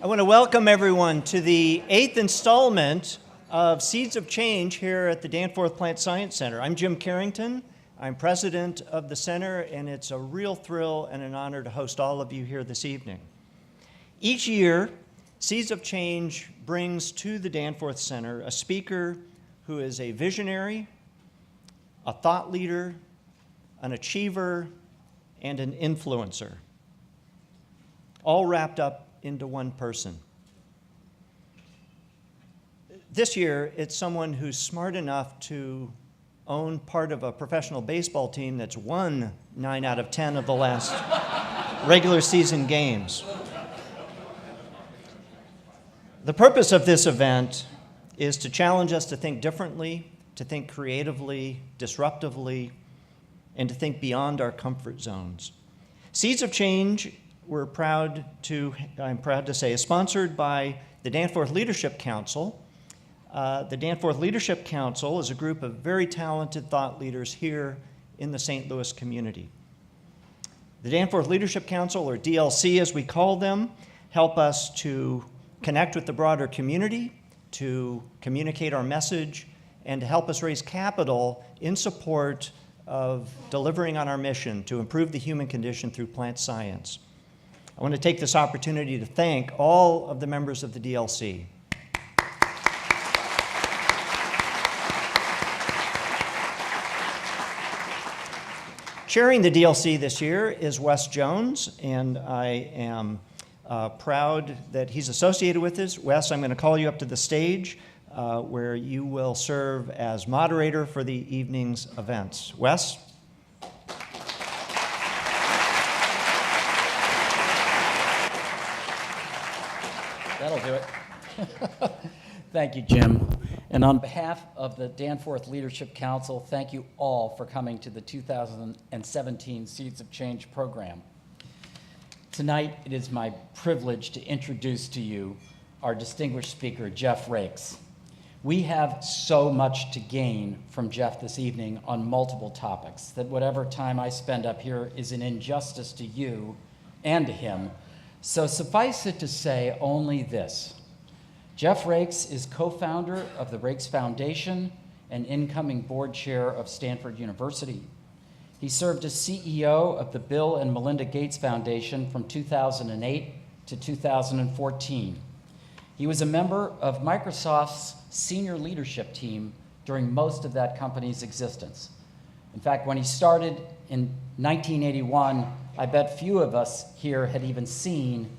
I want to welcome everyone to the 8th installment of Seeds of Change here at the Danforth Plant Science Center. I'm Jim Carrington. I'm president of the center, and it's a real thrill and an honor to host all of you here this evening. Each year, Seeds of Change brings to the Danforth Center a speaker who is a visionary, a thought leader, an achiever, and an influencer, all wrapped up into one person. This year, it's someone who's smart enough to own part of a professional baseball team that's won 9 out of 10 of the last regular season games. The purpose of this event is to challenge us to think differently, to think creatively, disruptively, and to think beyond our comfort zones. Seeds of Change, I'm proud to say, is sponsored by the Danforth Leadership Council. The Danforth Leadership Council is a group of very talented thought leaders here in the St. Louis community. The Danforth Leadership Council, or DLC as we call them, help us to connect with the broader community, to communicate our message, and to help us raise capital in support of delivering on our mission to improve the human condition through plant science. I want to take this opportunity to thank all of the members of the DLC. Chairing the DLC this year is Wes Jones, and I am proud that he's associated with this. Wes, I'm going to call you up to the stage where you will serve as moderator for the evening's events. Wes? That'll do it. Thank you, Jim. And on behalf of the Danforth Leadership Council, thank you all for coming to the 2017 Seeds of Change program. Tonight, it is my privilege to introduce to you our distinguished speaker, Jeff Raikes. We have so much to gain from Jeff this evening on multiple topics that whatever time I spend up here is an injustice to you and to him. So suffice it to say only this. Jeff Raikes is co-founder of the Raikes Foundation and incoming board chair of Stanford University. He served as CEO of the Bill and Melinda Gates Foundation from 2008 to 2014. He was a member of Microsoft's senior leadership team during most of that company's existence. In fact, when he started in 1981, I bet few of us here had even seen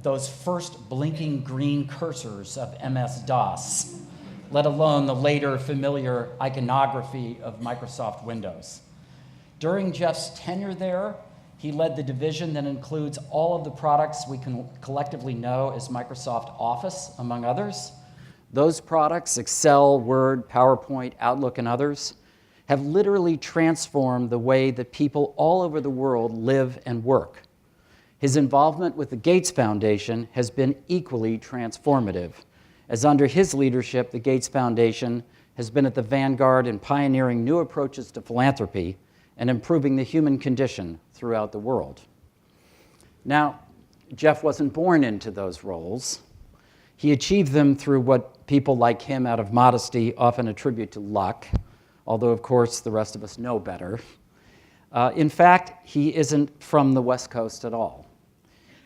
those first blinking green cursors of MS-DOS, let alone the later familiar iconography of Microsoft Windows. During Jeff's tenure there, he led the division that includes all of the products we can collectively know as Microsoft Office, among others. Those products, Excel, Word, PowerPoint, Outlook, and others, have literally transformed the way that people all over the world live and work. His involvement with the Gates Foundation has been equally transformative, as under his leadership, the Gates Foundation has been at the vanguard in pioneering new approaches to philanthropy and improving the human condition throughout the world. Now, Jeff wasn't born into those roles. He achieved them through what people like him, out of modesty, often attribute to luck, although, of course, the rest of us know better. In fact, he isn't from the West Coast at all.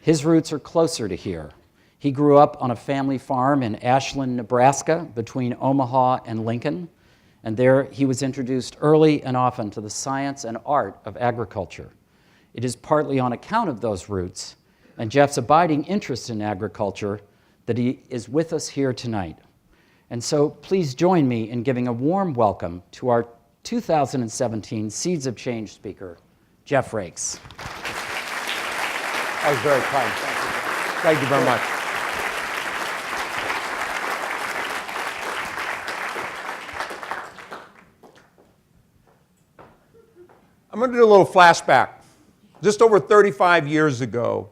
His roots are closer to here. He grew up on a family farm in Ashland, Nebraska, between Omaha and Lincoln, and there he was introduced early and often to the science and art of agriculture. It is partly on account of those roots and Jeff's abiding interest in agriculture that he is with us here tonight. And so please join me in giving a warm welcome to our 2017 Seeds of Change speaker, Jeff Raikes. That was very kind. Thank you very much. I'm going to do a little flashback. Just over 35 years ago,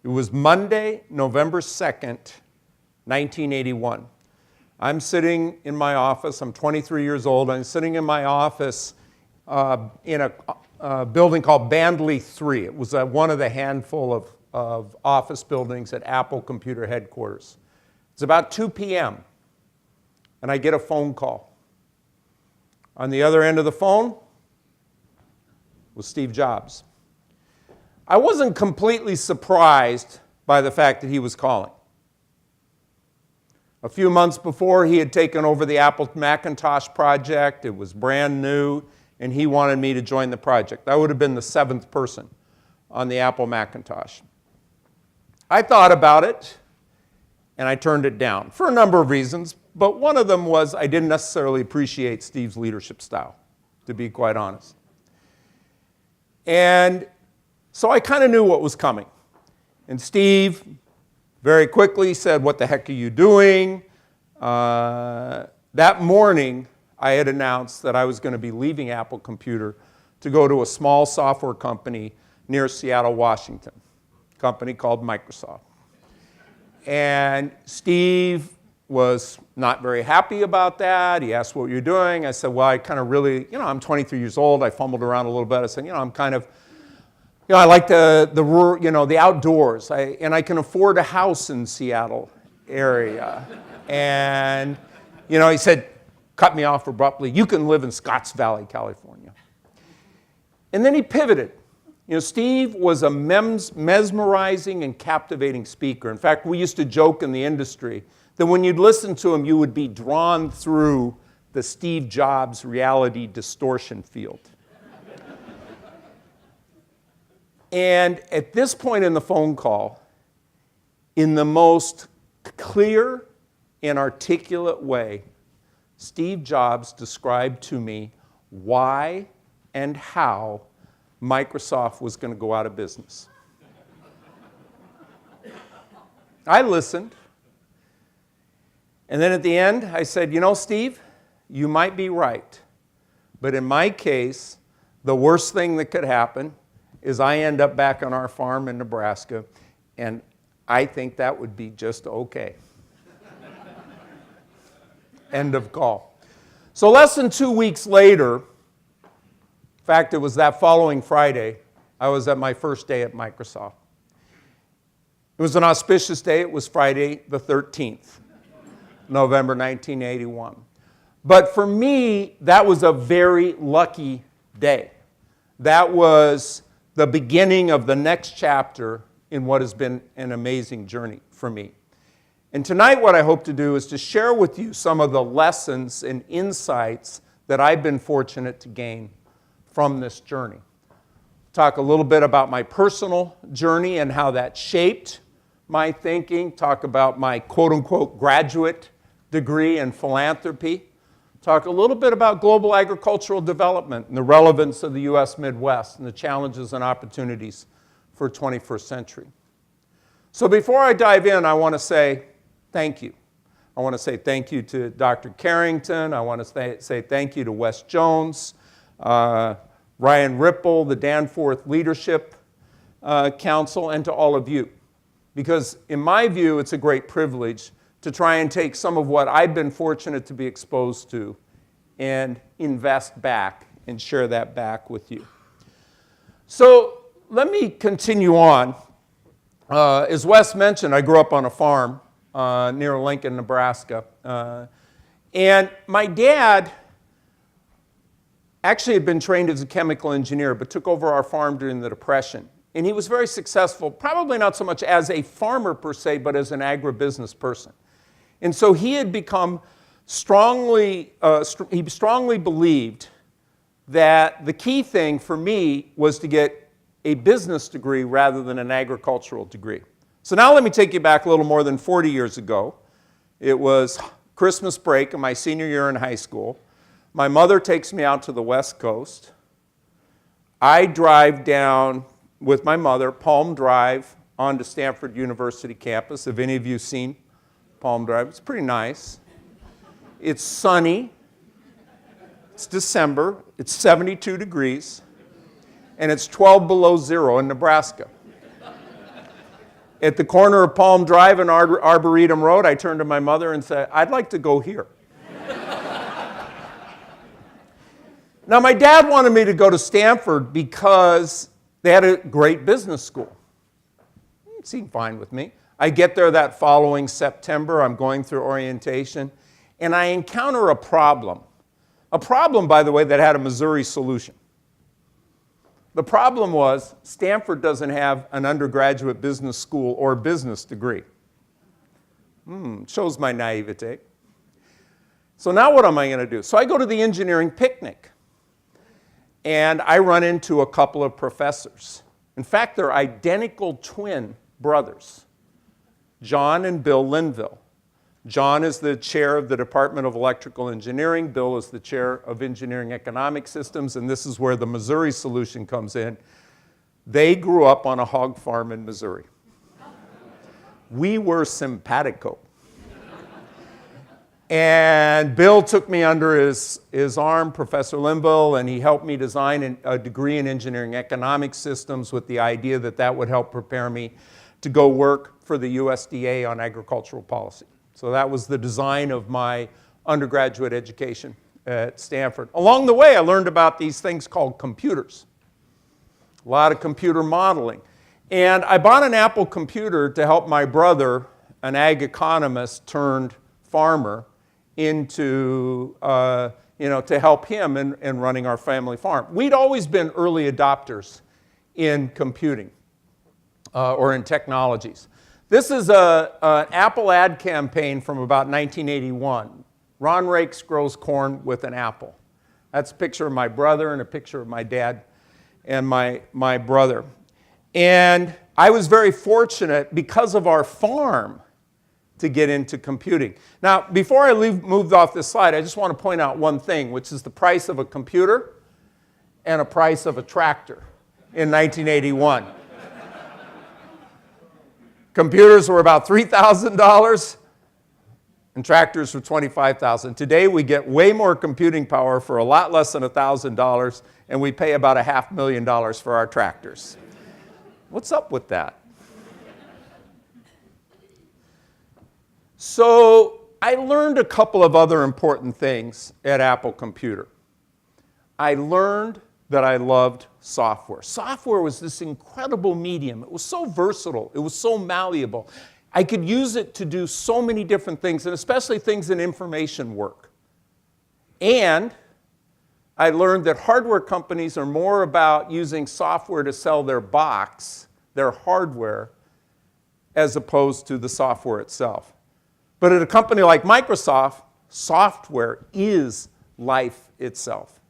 it was Monday, November 2nd, 1981. I'm sitting in my office. I'm 23 years old. I'm sitting in my office in a building called Bandley 3. It was one of the handful of of office buildings at Apple Computer headquarters. It's about 2 p.m., and I get a phone call. On the other end of the phone was Steve Jobs. I wasn't completely surprised by the fact that he was calling. A few months before, he had taken over the Apple Macintosh project. It was brand new, and he wanted me to join the project. I would have been the 7th person on the Apple Macintosh. I thought about it, and I turned it down for a number of reasons, but one of them was I didn't necessarily appreciate Steve's leadership style, to be quite honest. And so I kind of knew what was coming. And Steve very quickly said, "What the heck are you doing?" That morning, I had announced that I was going to be leaving Apple Computer to go to a small software company near Seattle, Washington, a company called Microsoft. And Steve was not very happy about that. He asked, "What you're doing?" I said, "Well, I kind of really, I'm 23 years old. I fumbled around a little bit. I said, I'm kind of, I like the outdoors. And I can afford a house in Seattle area." And, he said, cut me off abruptly. "You can live in Scotts Valley, California." And then he pivoted. Steve was a mesmerizing and captivating speaker. In fact, we used to joke in the industry that when you'd listen to him, you would be drawn through the Steve Jobs reality distortion field. And at this point in the phone call, in the most clear and articulate way, Steve Jobs described to me why and how Microsoft was going to go out of business. I listened. And then at the end, I said, "Steve, you might be right. But in my case, the worst thing that could happen is I end up back on our farm in Nebraska, and I think that would be just okay." End of call. So less than 2 weeks later, in fact, it was that following Friday, I was at my first day at Microsoft. It was an auspicious day. It was Friday the 13th, November 1981. But for me, that was a very lucky day. That was the beginning of the next chapter in what has been an amazing journey for me. And tonight what I hope to do is to share with you some of the lessons and insights that I've been fortunate to gain from this journey. Talk a little bit about my personal journey and how that shaped my thinking. Talk about my quote-unquote graduate degree in philanthropy. Talk a little bit about global agricultural development and the relevance of the U.S. Midwest and the challenges and opportunities for 21st century. So before I dive in, I want to say thank you. I want to say thank you to Dr. Carrington. I want to say thank you to Wes Jones, Ryan Ripple, the Danforth Leadership Council, and to all of you. Because in my view, it's a great privilege to try and take some of what I've been fortunate to be exposed to and invest back and share that back with you. So let me continue on. As Wes mentioned, I grew up on a farm near Lincoln, Nebraska. And my dad actually had been trained as a chemical engineer, but took over our farm during the Depression. And he was very successful, probably not so much as a farmer per se, but as an agribusiness person. And so he had become strongly believed that the key thing for me was to get a business degree rather than an agricultural degree. So now let me take you back a little more than 40 years ago. It was Christmas break in my senior year in high school. My mother takes me out to the West Coast. I drive down with my mother, Palm Drive, onto Stanford University campus. Have any of you seen Palm Drive? It's pretty nice. It's sunny. It's December. It's 72 degrees. And it's 12 below zero in Nebraska. At the corner of Palm Drive and Arboretum Road, I turned to my mother and said, "I'd like to go here." Now, my dad wanted me to go to Stanford because they had a great business school. seemed fine with me. I get there that following September. I'm going through orientation, and I encounter a problem. A problem, by the way, that had a Missouri solution. The problem was Stanford doesn't have an undergraduate business school or business degree. Shows my naivete. So now what am I going to do? So I go to the engineering picnic, and I run into a couple of professors. In fact, they're identical twin brothers, John and Bill Linville. John is the chair of the Department of Electrical Engineering. Bill is the chair of Engineering Economic Systems, and this is where the Missouri solution comes in. They grew up on a hog farm in Missouri. We were simpatico. And Bill took me under his arm, Professor Linville, and he helped me design a degree in engineering economic systems with the idea that that would help prepare me to go work for the USDA on agricultural policy. So that was the design of my undergraduate education at Stanford. Along the way, I learned about these things called computers. A lot of computer modeling. And I bought an Apple computer to help my brother, an ag economist turned farmer, into, to help him in running our family farm. We'd always been early adopters in computing or in technologies. This is an Apple ad campaign from about 1981. Ron Raikes grows corn with an apple. That's a picture of my brother and a picture of my dad and my brother. And I was very fortunate because of our farm to get into computing. Now, before I moved off this slide, I just want to point out one thing, which is the price of a computer and a price of a tractor in 1981. Computers were about $3,000 and tractors were $25,000. Today we get way more computing power for a lot less than $1,000, and we pay about $500,000 for our tractors. What's up with that? So I learned a couple of other important things at Apple Computer. I learned that I loved software. Software was this incredible medium. It was so versatile. It was so malleable. I could use it to do so many different things, and especially things in information work. And I learned that hardware companies are more about using software to sell their box, their hardware, as opposed to the software itself. But at a company like Microsoft, software is life itself.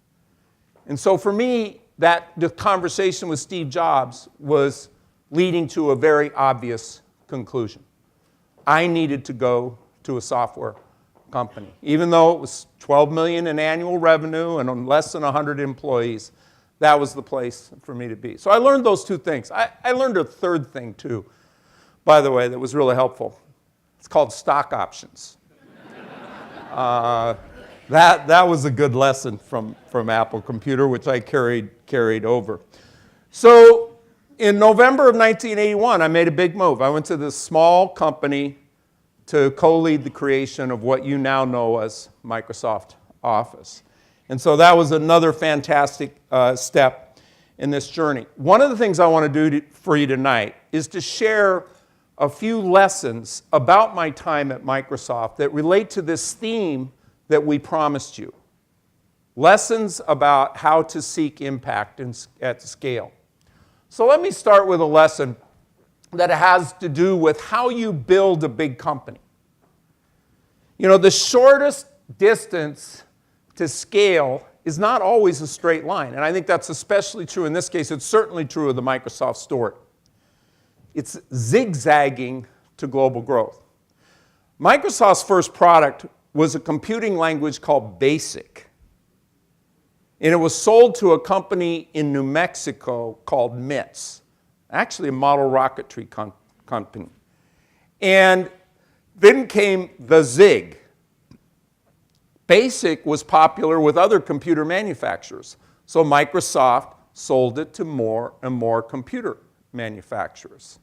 And so for me, the conversation with Steve Jobs was leading to a very obvious conclusion. I needed to go to a software company. Even though it was $12 million in annual revenue and less than 100 employees, that was the place for me to be. So I learned those two things. I learned a third thing too, by the way, that was really helpful. It's called stock options. That was a good lesson from Apple Computer, which I carried over. So in November of 1981, I made a big move. I went to this small company to co-lead the creation of what you now know as Microsoft Office. And so that was another fantastic step in this journey. One of the things I want to do for you tonight is to share a few lessons about my time at Microsoft that relate to this theme that we promised you. Lessons about how to seek impact at scale. So let me start with a lesson that has to do with how you build a big company. You know, the shortest distance to scale is not always a straight line. And I think that's especially true in this case. It's certainly true of the Microsoft story. It's zigzagging to global growth. Microsoft's first product was a computing language called BASIC. And it was sold to a company in New Mexico called MITS, actually a model rocketry company. And then came the Zig. BASIC was popular with other computer manufacturers, so Microsoft sold it to more and more computer manufacturers.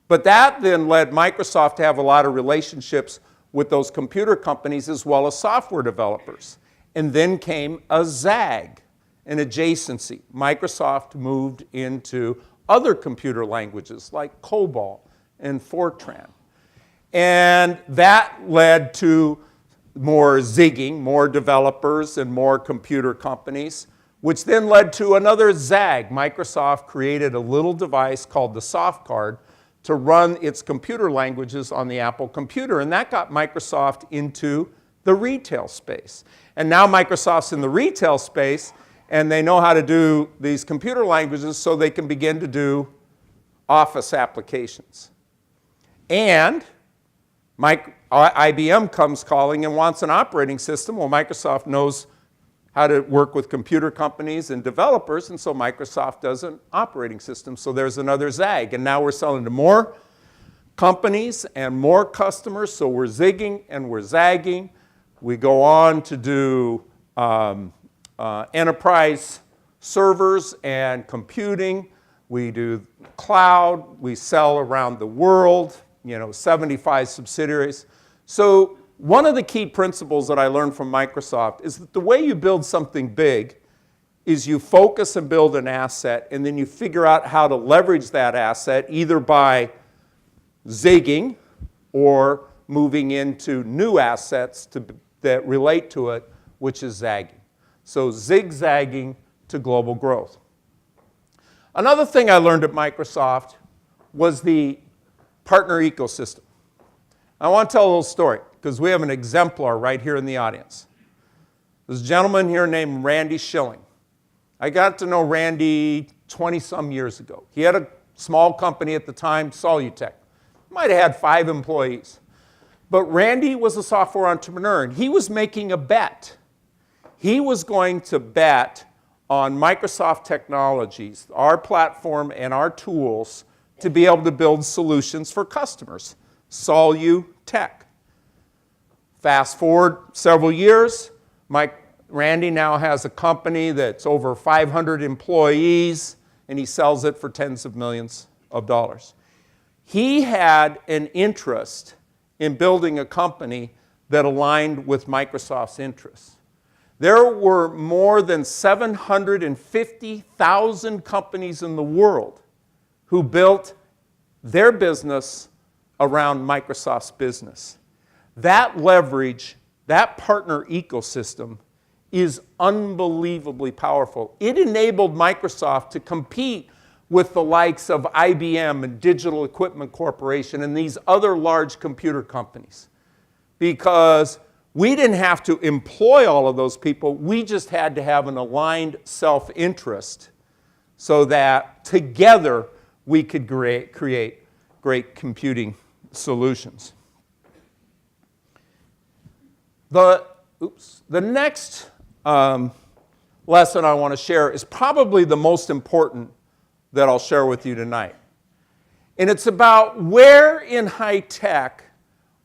But that then led Microsoft to have a lot of relationships with those computer companies as well as software developers. And then came a zag, an adjacency. Microsoft moved into other computer languages like COBOL and Fortran. And that led to more zigging, more developers, and more computer companies, which then led to another zag. Microsoft created a little device called the soft card to run its computer languages on the Apple computer, and that got Microsoft into the retail space. And now Microsoft's in the retail space, and they know how to do these computer languages so they can begin to do Office applications. And IBM comes calling and wants an operating system. Well, Microsoft knows how to work with computer companies and developers, and so Microsoft does an operating system. So there's another zag. And now we're selling to more companies and more customers, so we're zigging and we're zagging. We go on to do enterprise servers and computing. We do cloud. We sell around the world, 75 subsidiaries. So one of the key principles that I learned from Microsoft is that the way you build something big is you focus and build an asset, and then you figure out how to leverage that asset either by zigging or moving into new assets that relate to it, which is zagging. So zigzagging to global growth. Another thing I learned at Microsoft was the partner ecosystem. I want to tell a little story because we have an exemplar right here in the audience. There's a gentleman here named Randy Schilling. I got to know Randy 20-some years ago. He had a small company at the time, Solutech. Might have had 5 employees. But Randy was a software entrepreneur, and he was making a bet. He was going to bet on Microsoft technologies, our platform and our tools, to be able to build solutions for customers. Solutech. Fast forward several years, Randy now has a company that's over 500 employees, and he sells it for tens of millions of dollars. He had an interest in building a company that aligned with Microsoft's interests. There were more than 750,000 companies in the world who built their business around Microsoft's business. That leverage, that partner ecosystem is unbelievably powerful. It enabled Microsoft to compete with the likes of IBM and Digital Equipment Corporation and these other large computer companies, because we didn't have to employ all of those people. We just had to have an aligned self-interest so that together we could create great computing solutions. The next lesson I want to share is probably the most important that I'll share with you tonight. And it's about where in high tech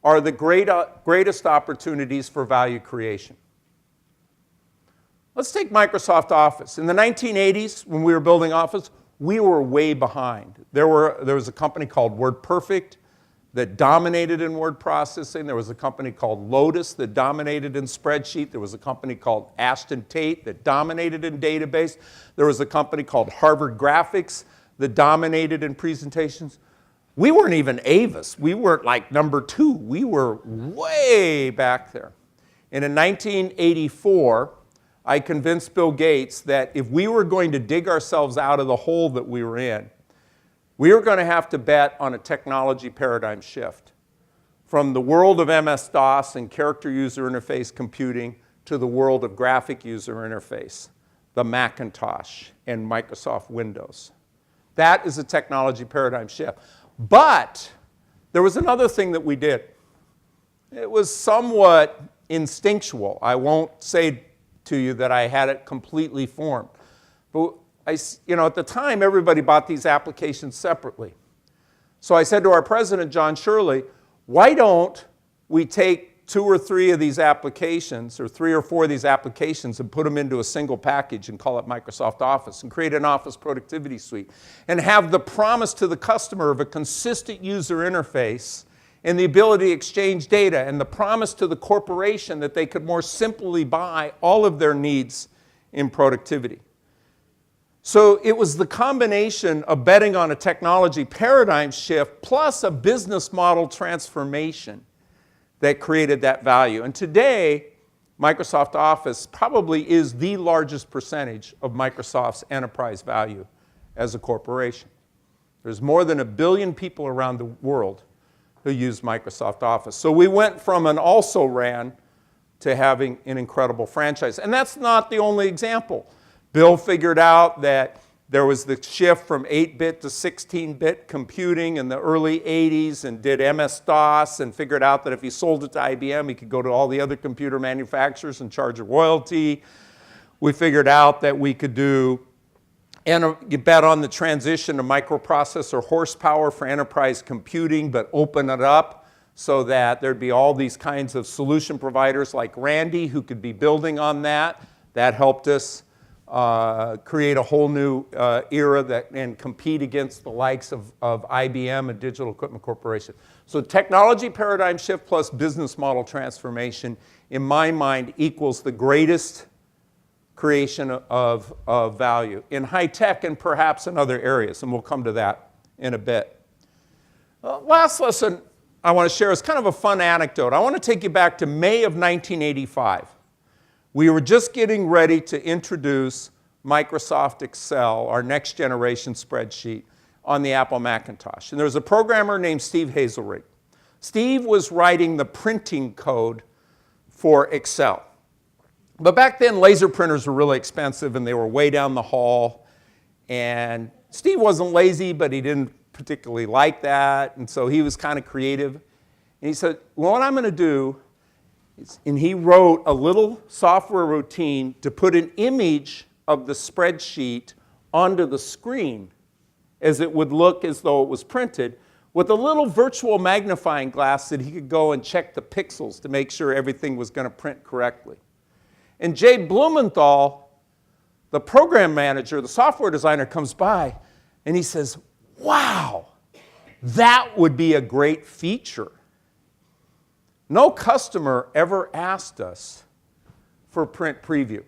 are the greatest opportunities for value creation. Let's take Microsoft Office. In the 1980s, when we were building Office, we were way behind. There was a company called WordPerfect that dominated in word processing. There was a company called Lotus that dominated in spreadsheet. There was a company called Ashton Tate that dominated in database. There was a company called Harvard Graphics that dominated in presentations. We weren't even Avis. We weren't like number 2. We were way back there. And in 1984, I convinced Bill Gates that if we were going to dig ourselves out of the hole that we were in, we were going to have to bet on a technology paradigm shift from the world of MS-DOS and character user interface computing to the world of graphic user interface, the Macintosh and Microsoft Windows. That is a technology paradigm shift. But there was another thing that we did. It was somewhat instinctual. I won't say to you that I had it completely formed. But at the time, everybody bought these applications separately. So I said to our president, John Shirley, why don't we take 2 or 3 of these applications, or 3 or 4 of these applications, and put them into a single package and call it Microsoft Office, and create an Office productivity suite, and have the promise to the customer of a consistent user interface and the ability to exchange data, and the promise to the corporation that they could more simply buy all of their needs in productivity. So it was the combination of betting on a technology paradigm shift plus a business model transformation that created that value. And today, Microsoft Office probably is the largest percentage of Microsoft's enterprise value as a corporation. There's more than 1 billion people around the world who use Microsoft Office. So we went from an also-ran to having an incredible franchise. And that's not the only example. Bill figured out that there was the shift from 8-bit to 16-bit computing in the early 80s and did MS-DOS and figured out that if he sold it to IBM, he could go to all the other computer manufacturers and charge a royalty. We figured out that we could do, and you bet on the transition to microprocessor horsepower for enterprise computing, but open it up so that there'd be all these kinds of solution providers like Randy who could be building on that. That helped us create a whole new era and compete against the likes of IBM and Digital Equipment Corporation. So technology paradigm shift plus business model transformation, in my mind, equals the greatest creation of value in high tech and perhaps in other areas, and we'll come to that in a bit. Last lesson I want to share is kind of a fun anecdote. I want to take you back to May of 1985. We were just getting ready to introduce Microsoft Excel, our next generation spreadsheet, on the Apple Macintosh. And there was a programmer named Steve Hazelrig. Steve was writing the printing code for Excel. But back then, laser printers were really expensive, and they were way down the hall. And Steve wasn't lazy, but he didn't particularly like that. And so he was kind of creative. And he said, well, what I'm going to do, and he wrote a little software routine to put an image of the spreadsheet onto the screen as it would look as though it was printed with a little virtual magnifying glass that he could go and check the pixels to make sure everything was going to print correctly. And Jay Blumenthal, the program manager, the software designer, comes by and he says, wow, that would be a great feature. No customer ever asked us for print preview.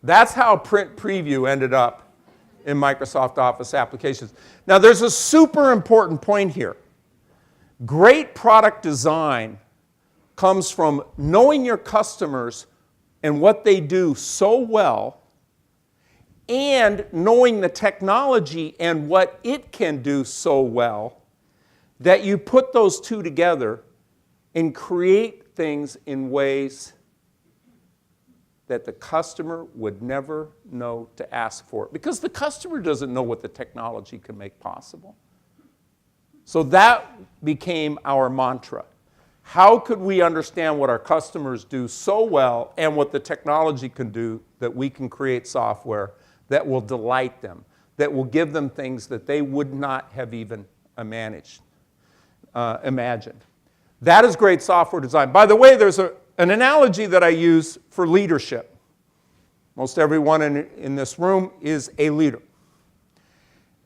That's how print preview ended up in Microsoft Office applications. Now, there's a super important point here. Great product design comes from knowing your customers and what they do so well, and knowing the technology and what it can do so well, that you put those two together and create things in ways that the customer would never know to ask for, because the customer doesn't know what the technology can make possible. So that became our mantra. How could we understand what our customers do so well and what the technology can do that we can create software that will delight them, that will give them things that they would not have even imagined. That is great software design. By the way, there's an analogy that I use for leadership. Most everyone in this room is a leader.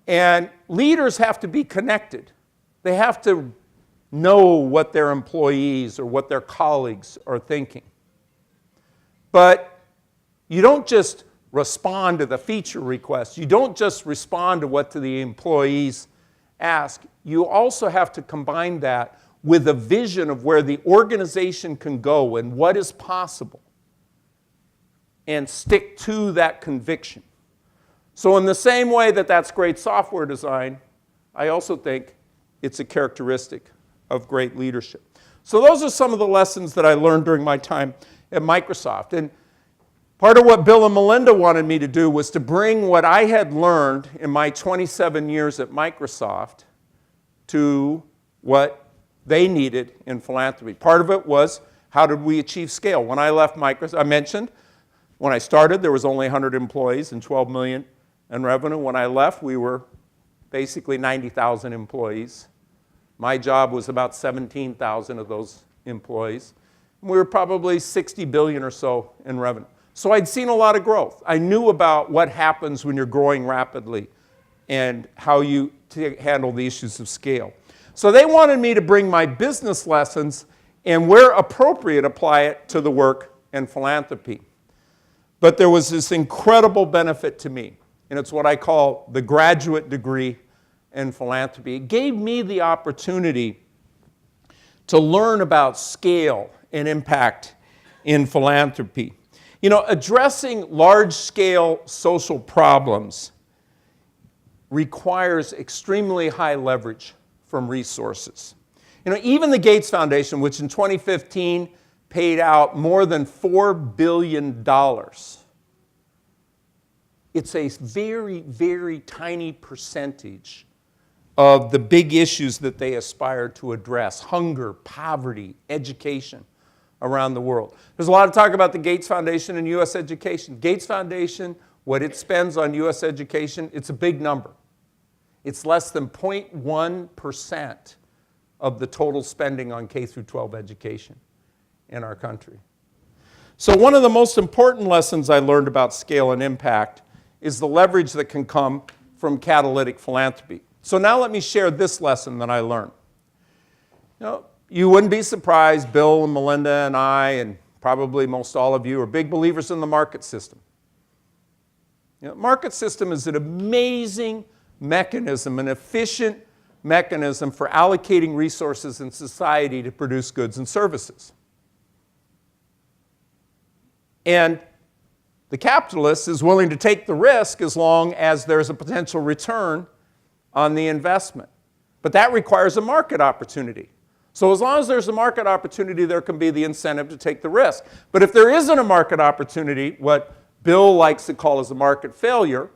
And leaders have to be connected. They have to know what their employees or what their colleagues are thinking. But you don't just respond to the feature requests. You don't just respond to what the employees ask. You also have to combine that with a vision of where the organization can go and what is possible, and stick to that conviction. So in the same way that that's great software design, I also think it's a characteristic of great leadership. So those are some of the lessons that I learned during my time at Microsoft. And part of what Bill and Melinda wanted me to do was to bring what I had learned in my 27 years at Microsoft to what they needed in philanthropy. Part of it was, how did we achieve scale? When I left Microsoft, I mentioned, when I started, there was only 100 employees and 12 million in revenue. When I left, we were basically 90,000 employees. My job was about 17,000 of those employees. We were probably 60 billion or so in revenue. So I'd seen a lot of growth. I knew about what happens when you're growing rapidly and how you handle the issues of scale. So they wanted me to bring my business lessons and, where appropriate, apply it to the work and philanthropy. But there was this incredible benefit to me, and it's what I call the graduate degree in philanthropy. It gave me the opportunity to learn about scale and impact in philanthropy. You know, addressing large-scale social problems requires extremely high leverage from resources. You know, even the Gates Foundation, which in 2015 paid out more than $4 billion, it's a very, very tiny percentage of the big issues that they aspire to address: hunger, poverty, education around the world. There's a lot of talk about the Gates Foundation and U.S. education. Gates Foundation, what it spends on U.S. education, it's a big number. It's less than 0.1% of the total spending on K through 12 education in our country. So one of the most important lessons I learned about scale and impact is the leverage that can come from catalytic philanthropy. So now let me share this lesson that I learned. You wouldn't be surprised, Bill and Melinda and I, and probably most all of you, are big believers in the market system. Market system is an amazing mechanism, an efficient mechanism for allocating resources in society to produce goods and services. And the capitalist is willing to take the risk as long as there's a potential return on the investment. But that requires a market opportunity. So as long as there's a market opportunity, there can be the incentive to take the risk. But if there isn't a market opportunity, what Bill likes to call as a market failure,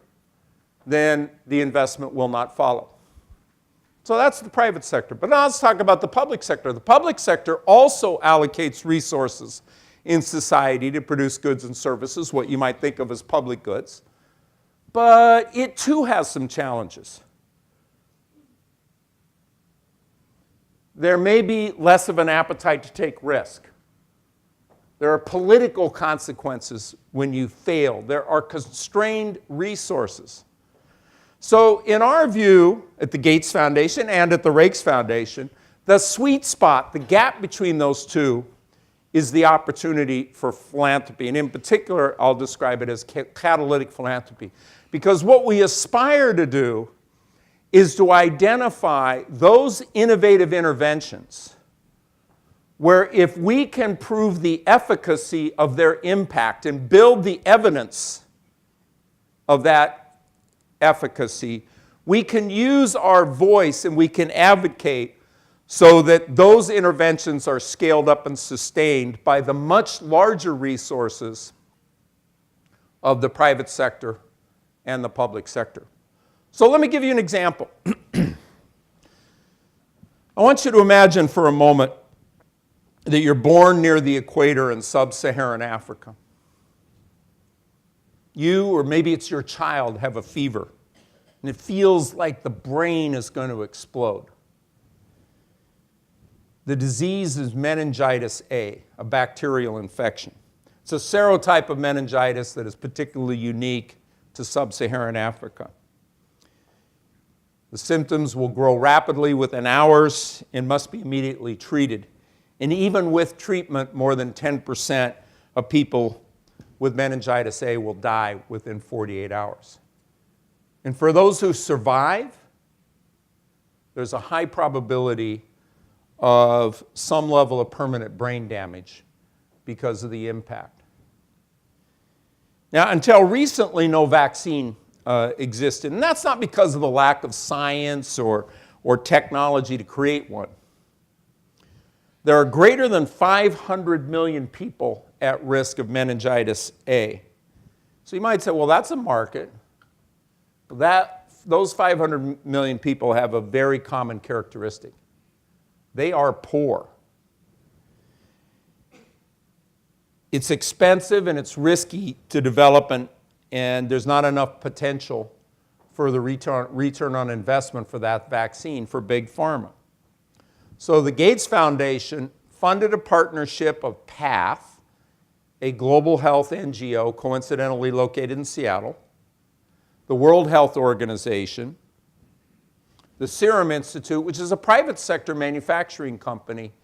then the investment will not follow. So that's the private sector. But now let's talk about the public sector. The public sector also allocates resources in society to produce goods and services, what you might think of as public goods. But it too has some challenges. There may be less of an appetite to take risk. There are political consequences when you fail. There are constrained resources. So in our view, at the Gates Foundation and at the Raikes Foundation, the sweet spot, the gap between those two, is the opportunity for philanthropy. And in particular, I'll describe it as catalytic philanthropy. Because what we aspire to do is to identify those innovative interventions where if we can prove the efficacy of their impact and build the evidence of that efficacy, we can use our voice and we can advocate so that those interventions are scaled up and sustained by the much larger resources of the private sector and the public sector. So let me give you an example. I want you to imagine for a moment that you're born near the equator in sub-Saharan Africa. You, or maybe it's your child, have a fever, and it feels like the brain is going to explode. The disease is meningitis A, a bacterial infection. It's a serotype of meningitis that is particularly unique to sub-Saharan Africa. The symptoms will grow rapidly within hours and must be immediately treated. And even with treatment, more than 10% of people with meningitis A will die within 48 hours. And for those who survive, there's a high probability of some level of permanent brain damage because of the impact. Now, until recently, no vaccine existed. And that's not because of the lack of science or technology to create one. There are greater than 500 million people at risk of meningitis A. So you might say, well, that's a market. Those 500 million people have a very common characteristic. They are poor. It's expensive and it's risky to develop, and there's not enough potential for the return on investment for that vaccine for big pharma. So the Gates Foundation funded a partnership of PATH, a global health NGO coincidentally located in Seattle, the World Health Organization, the Serum Institute, which is a private sector manufacturing company,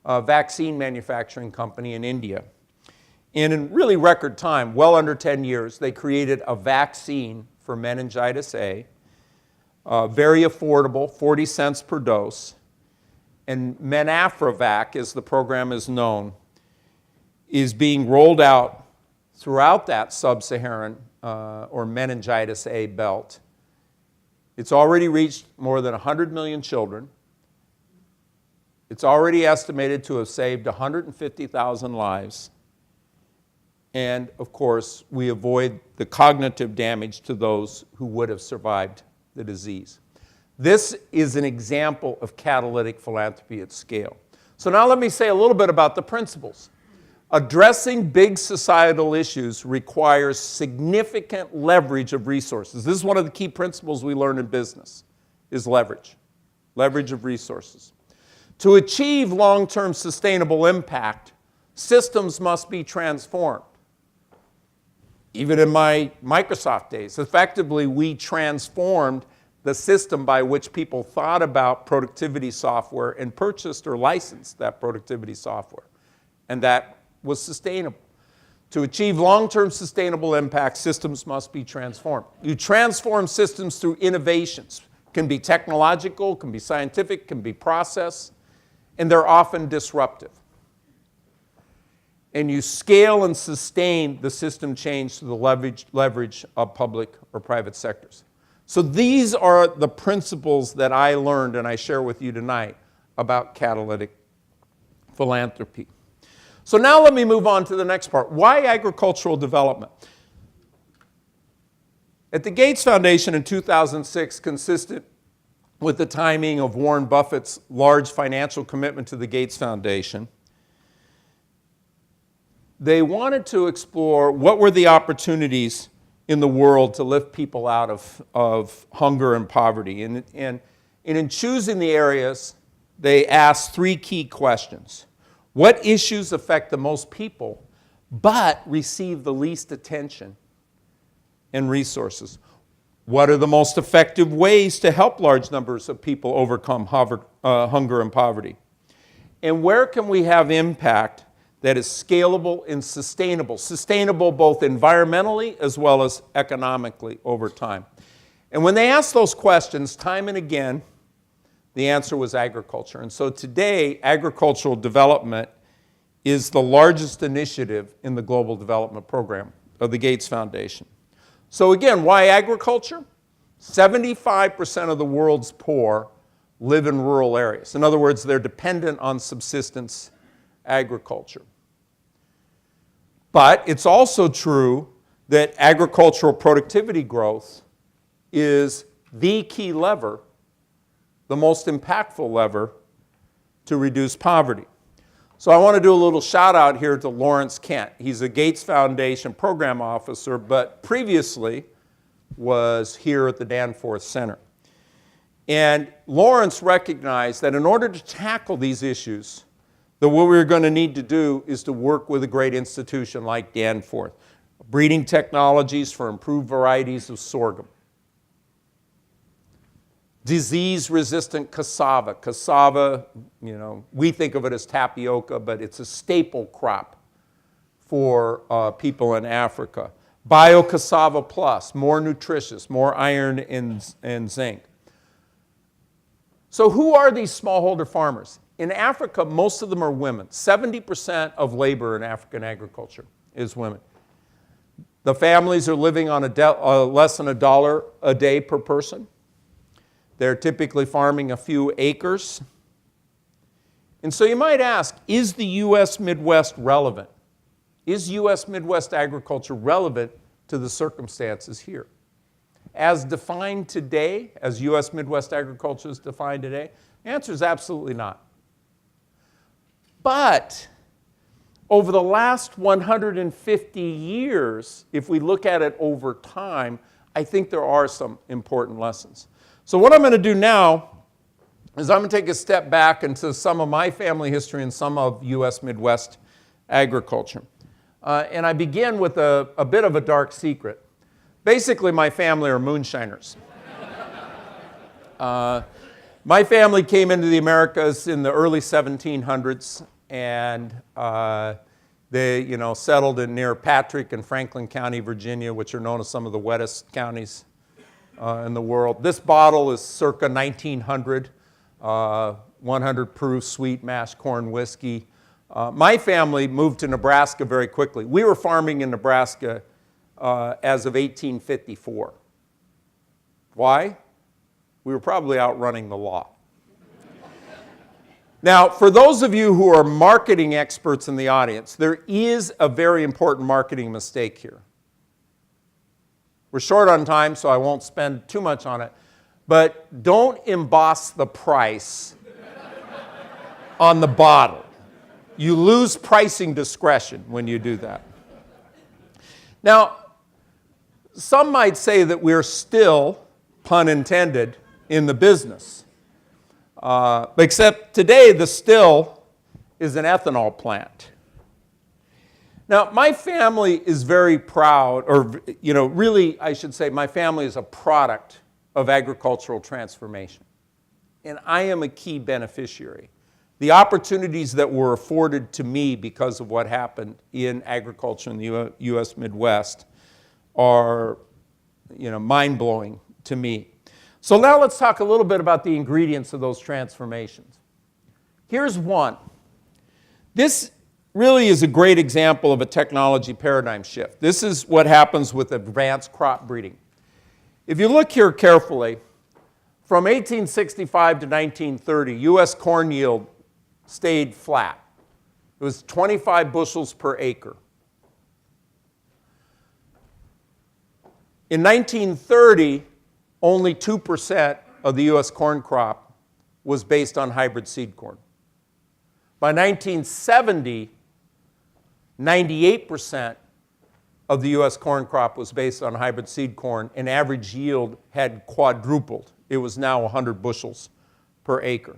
vaccine manufacturing company in India, And in really record time, well under 10 years, they created a vaccine for meningitis A, very affordable, 40 cents per dose. And Menafravac, as the program is known, is being rolled out throughout that sub-Saharan or meningitis A belt. It's already reached more than 100 million children. It's already estimated to have saved 150,000 lives. And, of course, we avoid the cognitive damage to those who would have survived the disease. This is an example of catalytic philanthropy at scale. So now let me say a little bit about the principles. Addressing big societal issues requires significant leverage of resources. This is one of the key principles we learn in business, is leverage of resources. To achieve long-term sustainable impact, systems must be transformed. Even in my Microsoft days, effectively we transformed the system by which people thought about productivity software and purchased or licensed that productivity software. And that was sustainable. To achieve long-term sustainable impact, systems must be transformed. You transform systems through innovations. Can be technological, can be scientific, can be process, and they're often disruptive. And you scale and sustain the system change through the leverage of public or private sectors. So these are the principles that I learned and I share with you tonight about catalytic philanthropy. So now let me move on to the next part. Why agricultural development? At the Gates Foundation in 2006, consistent with the timing of Warren Buffett's large financial commitment to the Gates Foundation, they wanted to explore what were the opportunities in the world to lift people out of hunger and poverty. And in choosing the areas, they asked three key questions. What issues affect the most people but receive the least attention and resources? What are the most effective ways to help large numbers of people overcome hunger and poverty? And where can we have impact that is scalable and sustainable? Sustainable both environmentally as well as economically over time. And when they asked those questions time and again, the answer was agriculture. And so today, agricultural development is the largest initiative in the Global Development Program of the Gates Foundation. So again, why agriculture? 75% of the world's poor live in rural areas. In other words, they're dependent on subsistence agriculture. But it's also true that agricultural productivity growth is the key lever, the most impactful lever to reduce poverty. So I want to do a little shout out here to Lawrence Kent. He's a Gates Foundation program officer, but previously was here at the Danforth Center. And Lawrence recognized that in order to tackle these issues, that what we're going to need to do is to work with a great institution like Danforth, breeding technologies for improved varieties of sorghum, disease-resistant cassava. Cassava, we think of it as tapioca, but it's a staple crop for people in Africa. Bio-cassava plus, more nutritious, more iron and zinc. So who are these smallholder farmers? In Africa, most of them are women. 70% of labor in African agriculture is women. The families are living on less than $1 a day per person. They're typically farming a few acres. And so you might ask, is the U.S. Midwest relevant? Is U.S. Midwest agriculture relevant to the circumstances here? As defined today, as U.S. Midwest agriculture is defined today, the answer is absolutely not. But over the last 150 years, if we look at it over time, I think there are some important lessons. So what I'm going to do now is I'm going to take a step back into some of my family history and some of U.S. Midwest agriculture. And I begin with a bit of a dark secret. Basically, my family are moonshiners. My family came into the Americas in the early 1700s, and They, settled in near Patrick and Franklin County, Virginia, which are known as some of the wettest counties in the world. This bottle is circa 1900, 100 proof sweet mashed corn whiskey. My family moved to Nebraska very quickly. We were farming in Nebraska as of 1854. Why? We were probably outrunning the law. Now, for those of you who are marketing experts in the audience, there is a very important marketing mistake here. We're short on time, so I won't spend too much on it. But don't emboss the price on the bottle. You lose pricing discretion when you do that. Now, some might say that we're still, pun intended, in the business. Except today, the still is an ethanol plant. Now, my family is very proud, or, really, I should say, my family is a product of agricultural transformation. And I am a key beneficiary. The opportunities that were afforded to me because of what happened in agriculture in the U.S. Midwest are, mind-blowing to me. So now let's talk a little bit about the ingredients of those transformations. Here's one. This really is a great example of a technology paradigm shift. This is what happens with advanced crop breeding. If you look here carefully, from 1865 to 1930, U.S. corn yield stayed flat. It was 25 bushels per acre. In 1930, only 2% of the U.S. corn crop was based on hybrid seed corn. By 1970, 98% of the U.S. corn crop was based on hybrid seed corn, and average yield had quadrupled. It was now 100 bushels per acre.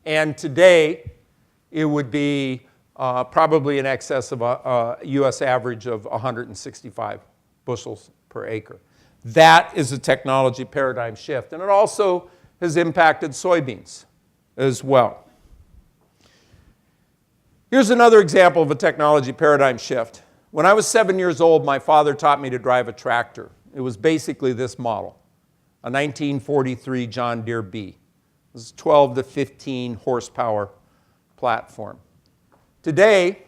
And today, it would be probably in excess of a U.S. average of 165 bushels per acre. That is a technology paradigm shift, and it also has impacted soybeans as well. Here's another example of a technology paradigm shift. When I was 7 years old, my father taught me to drive a tractor. It was basically this model, a 1943 John Deere B. It was a 12 to 15 horsepower platform. Today,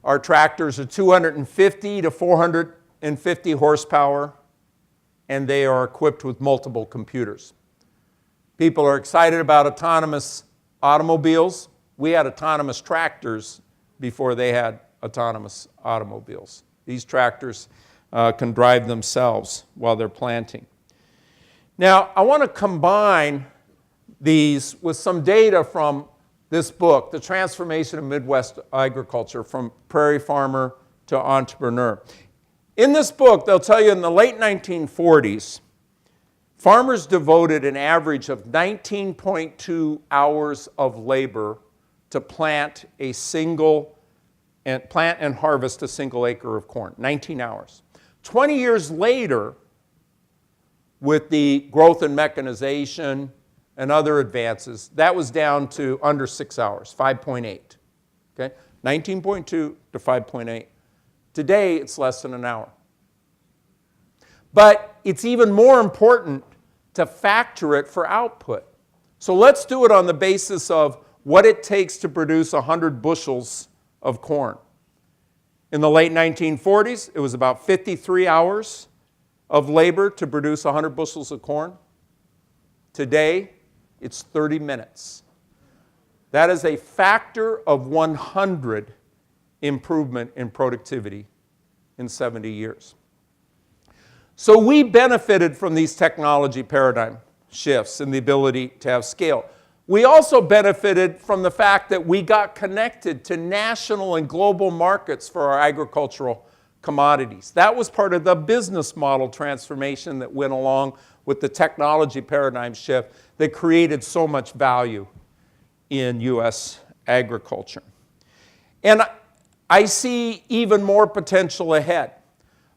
our tractors are 250 to 450 horsepower, and they are equipped with multiple computers. People are excited about autonomous automobiles. We had autonomous tractors before they had autonomous automobiles. These tractors can drive themselves while they're planting. Now, I want to combine these with some data from this book, The Transformation of Midwest Agriculture, From Prairie Farmer to Entrepreneur. In this book, they'll tell you in the late 1940s, farmers devoted an average of 19.2 hours of labor to plant and harvest a single acre of corn, 19 hours. 20 years later, with the growth in mechanization and other advances, that was down to under 6 hours, 5.8. Okay? 19.2 to 5.8. Today, it's less than an hour. But it's even more important to factor it for output. So let's do it on the basis of what it takes to produce 100 bushels of corn. In the late 1940s, it was about 53 hours of labor to produce 100 bushels of corn. Today, it's 30 minutes. That is a factor of 100 improvement in productivity in 70 years. So we benefited from these technology paradigm shifts and the ability to have scale. We also benefited from the fact that we got connected to national and global markets for our agricultural commodities. That was part of the business model transformation that went along with the technology paradigm shift that created so much value in U.S. agriculture. And I see even more potential ahead.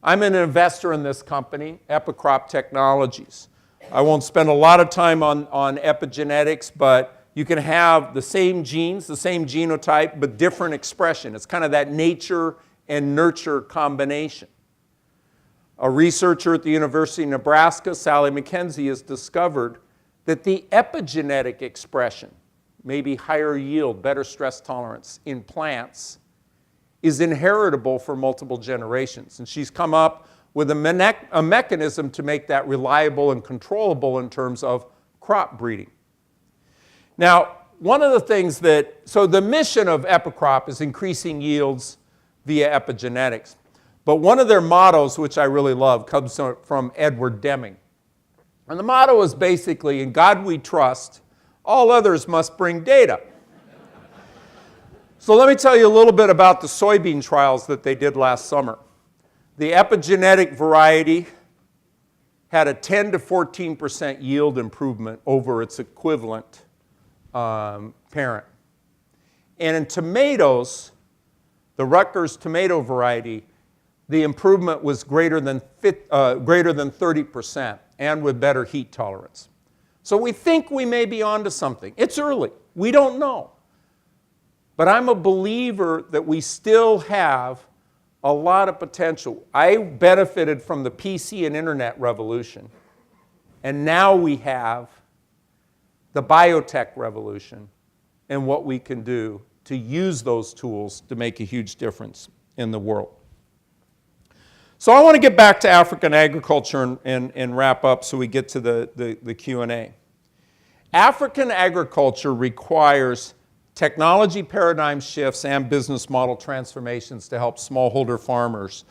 I'm an investor in this company, Epicrop Technologies. I won't spend a lot of time on epigenetics, but you can have the same genes, the same genotype, but different expression. It's kind of that nature and nurture combination. A researcher at the University of Nebraska, Sally McKenzie, has discovered that the epigenetic expression, maybe higher yield, better stress tolerance in plants, is inheritable for multiple generations. And she's come up with a mechanism to make that reliable and controllable in terms of crop breeding. Now, one of the things so the mission of Epicrop is increasing yields via epigenetics. But one of their mottos, which I really love, comes from Edward Deming. And the motto is basically, in God we trust, all others must bring data. So let me tell you a little bit about the soybean trials that they did last summer. The epigenetic variety had a 10 to 14% yield improvement over its equivalent parent. And in tomatoes, the Rutgers tomato variety, the improvement was greater than 30% and with better heat tolerance. So we think we may be onto something. It's early. We don't know. But I'm a believer that we still have a lot of potential. I benefited from the PC and internet revolution. And now we have the biotech revolution and what we can do to use those tools to make a huge difference in the world. So I want to get back to African agriculture and wrap up so we get to the Q&A. African agriculture requires technology paradigm shifts and business model transformations to help smallholder farmers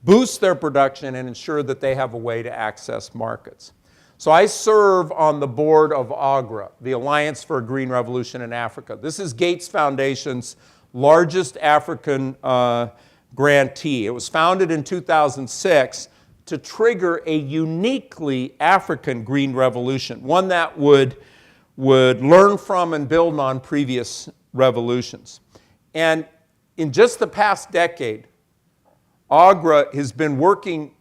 boost their production and ensure that they have a way to access markets. So I serve on the board of AGRA, the Alliance for a Green Revolution in Africa. This is Gates Foundation's largest African grantee. It was founded in 2006 to trigger a uniquely African green revolution, one that would learn from and build on previous revolutions. And in just the past decade, AGRA has been working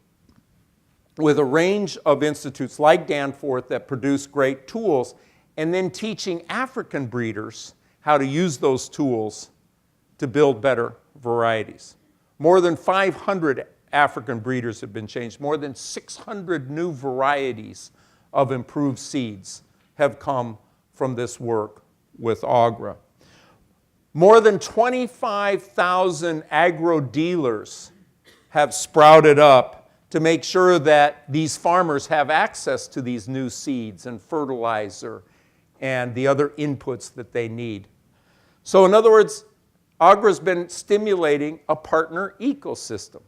with a range of institutes like Danforth that produce great tools, and then teaching African breeders how to use those tools to build better varieties. More than 500 African breeders have been changed. More than 600 new varieties of improved seeds have come from this work with AGRA. More than 25,000 agro-dealers have sprouted up to make sure that these farmers have access to these new seeds and fertilizer and the other inputs that they need. So in other words, AGRA's been stimulating a partner ecosystem.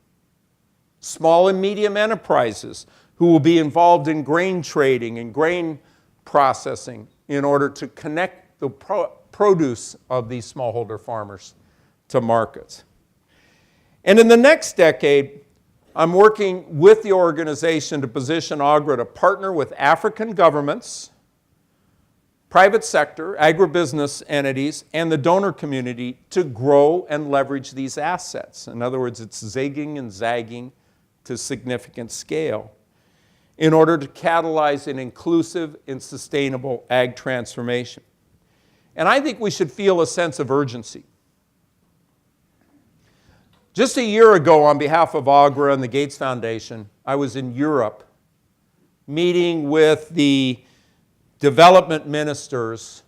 Small and medium enterprises who will be involved in grain trading and grain processing in order to connect the produce of these smallholder farmers to markets. And in the next decade, I'm working with the organization to position AGRA to partner with African governments, private sector, agribusiness entities, and the donor community to grow and leverage these assets. In other words, it's zigging and zagging to significant scale in order to catalyze an inclusive and sustainable ag transformation. And I think we should feel a sense of urgency. Just a year ago, on behalf of AGRA and the Gates Foundation, I was in Europe meeting with the development ministers,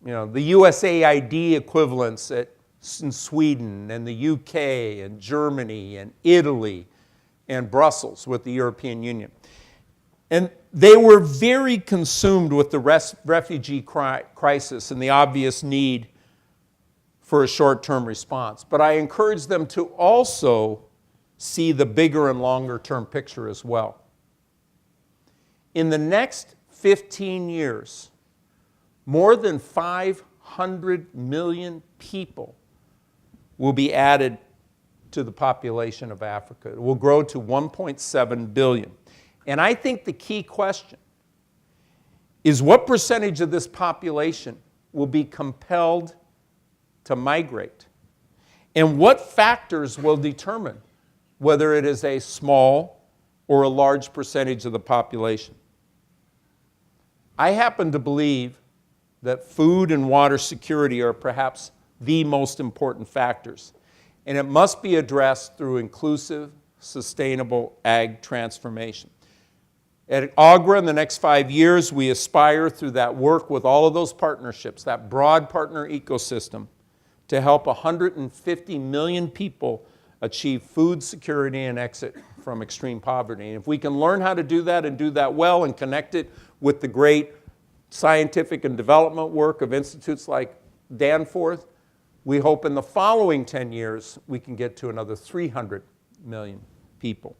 the USAID equivalents in Sweden and the UK and Germany and Italy and Brussels with the European Union. And they were very consumed with the refugee crisis and the obvious need for a short-term response. But I encourage them to also see the bigger and longer-term picture as well. In the next 15 years, more than 500 million people will be added to the population of Africa. It will grow to 1.7 billion. And I think the key question is what percentage of this population will be compelled to migrate? And what factors will determine whether it is a small or a large percentage of the population? I happen to believe that food and water security are perhaps the most important factors, and it must be addressed through inclusive, sustainable ag transformation. At Agra, in the next 5 years, we aspire through that work with all of those partnerships, that broad partner ecosystem, to help 150 million people achieve food security and exit from extreme poverty. And if we can learn how to do that and do that well and connect it with the great scientific and development work of institutes like Danforth, we hope in the following 10 years we can get to another 300 million people.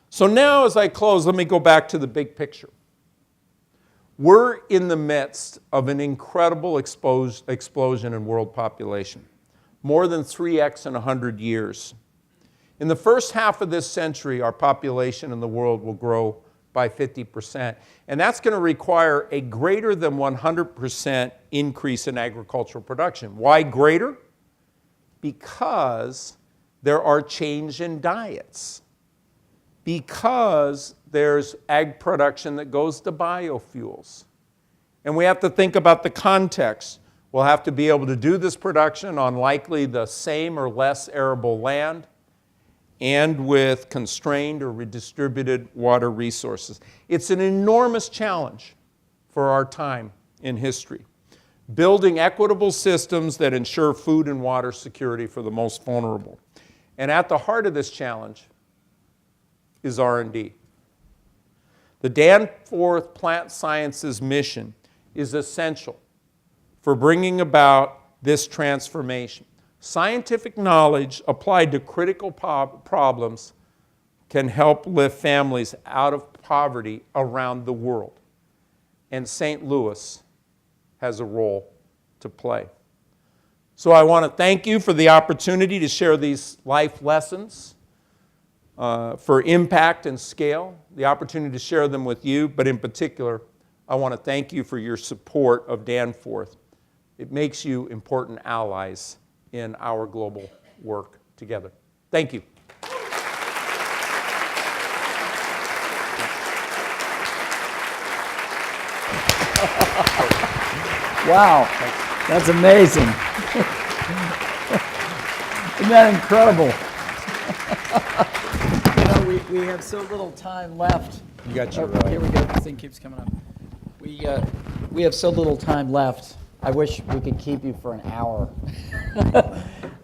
So now as I close, let me go back to the big picture. We're in the midst of an incredible explosion in world population, more than 3x in 100 years. In the first half of this century, our population in the world will grow by 50%. And that's going to require a greater than 100% increase in agricultural production. Why greater? Because there are change in diets. Because there's ag production that goes to biofuels. And we have to think about the context. We'll have to be able to do this production on likely the same or less arable land and with constrained or redistributed water resources. It's an enormous challenge for our time in history. Building equitable systems that ensure food and water security for the most vulnerable. And at the heart of this challenge is R&D. The Danforth Plant Sciences mission is essential for bringing about this transformation. Scientific knowledge applied to critical problems can help lift families out of poverty around the world. And St. Louis has a role to play. So I want to thank you for the opportunity to share these life lessons for impact and scale, the opportunity to share them with you, but in particular, I want to thank you for your support of Danforth. It makes you important allies in our global work together. Thank you. Wow, that's amazing. Isn't that incredible? We have so little time left. You got your Here we go. This thing keeps coming up. We have so little time left. I wish we could keep you for an hour.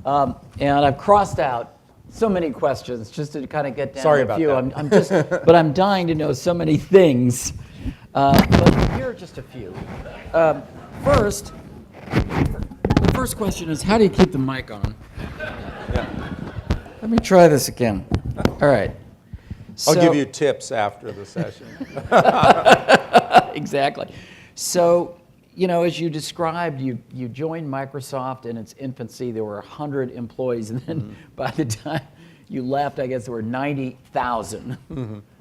And I've crossed out so many questions just to kind of get down Sorry to a about few. that. But I'm dying to know so many things. But here are just a few. First, the first question is, how do you keep the mic on? Yeah. Let me try this again. All right. I'll So- give you tips after the session. Exactly. So, as you described, you joined Microsoft in its infancy. There were 100 employees, and then by the time you left, I guess there were 90,000.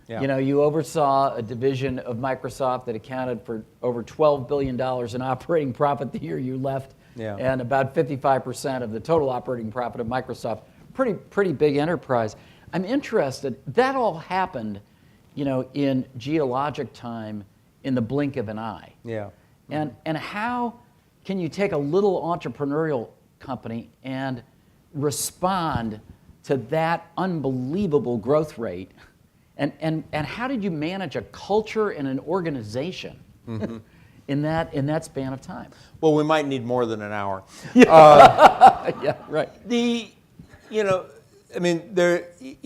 Yeah. You oversaw a division of Microsoft that accounted for over $12 billion in operating profit the year you left, Yeah. and about 55% of the total operating profit of Microsoft. Pretty big enterprise. I'm interested, that all happened, in geologic time in the blink of an eye. Yeah. And how can you take a little entrepreneurial company and respond to that unbelievable growth rate? And how did you manage a culture and an organization in that span of time? Well, we might need more than an hour. Yeah, right.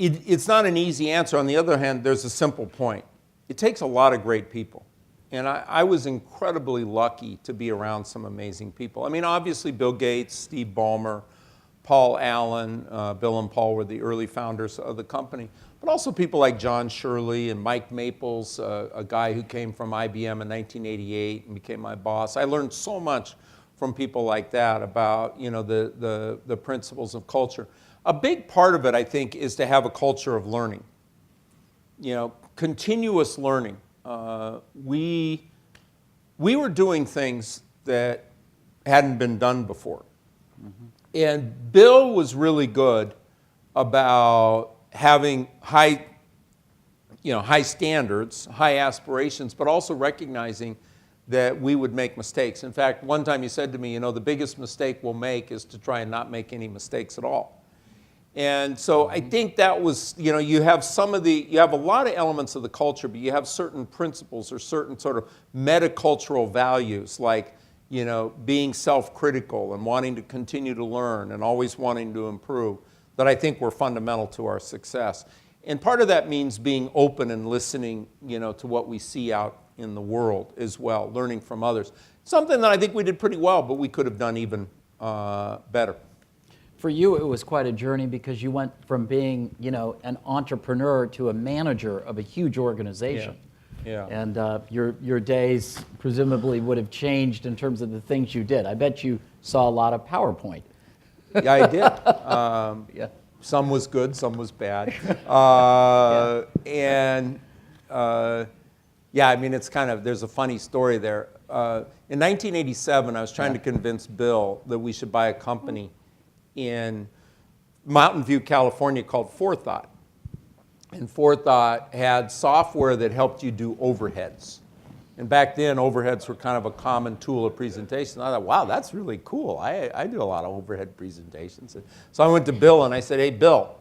It's not an easy answer. On the other hand, there's a simple point. It takes a lot of great people. And I was incredibly lucky to be around some amazing people. Obviously, Bill Gates, Steve Ballmer, Paul Allen, Bill and Paul were the early founders of the company. But also people like John Shirley and Mike Maples, a guy who came from IBM in 1988 and became my boss. I learned so much from people like that about the principles of culture. A big part of it, I think, is to have a culture of learning. Continuous learning. We were doing things that hadn't been done before. And Bill was really good about having high standards, high aspirations, but also recognizing that we would make mistakes. In fact, one time he said to me, the biggest mistake we'll make is to try and not make any mistakes at all. And so I think that was, you have you have a lot of elements of the culture, but you have certain principles or certain sort of metacultural values, like, being self-critical and wanting to continue to learn and always wanting to improve, that I think were fundamental to our success. And part of that means being open and listening, to what we see out in the world as well, learning from others. Something that I think we did pretty well, but we could have done even better. For you, it was quite a journey because you went from being, an entrepreneur to a manager of a huge organization. Yeah. And your days presumably would have changed in terms of the things you did. I bet you saw a lot of PowerPoint. Yeah, I did. Yeah. Some was good, some was bad. And it's kind of, there's a funny story there. In 1987, I was trying to convince Bill that we should buy a company in Mountain View, California called Forethought. And Forethought had software that helped you do overheads. And back then, overheads were kind of a common tool of presentation. I thought, wow, that's really cool. I do a lot of overhead presentations. So I went to Bill and I said, hey, Bill,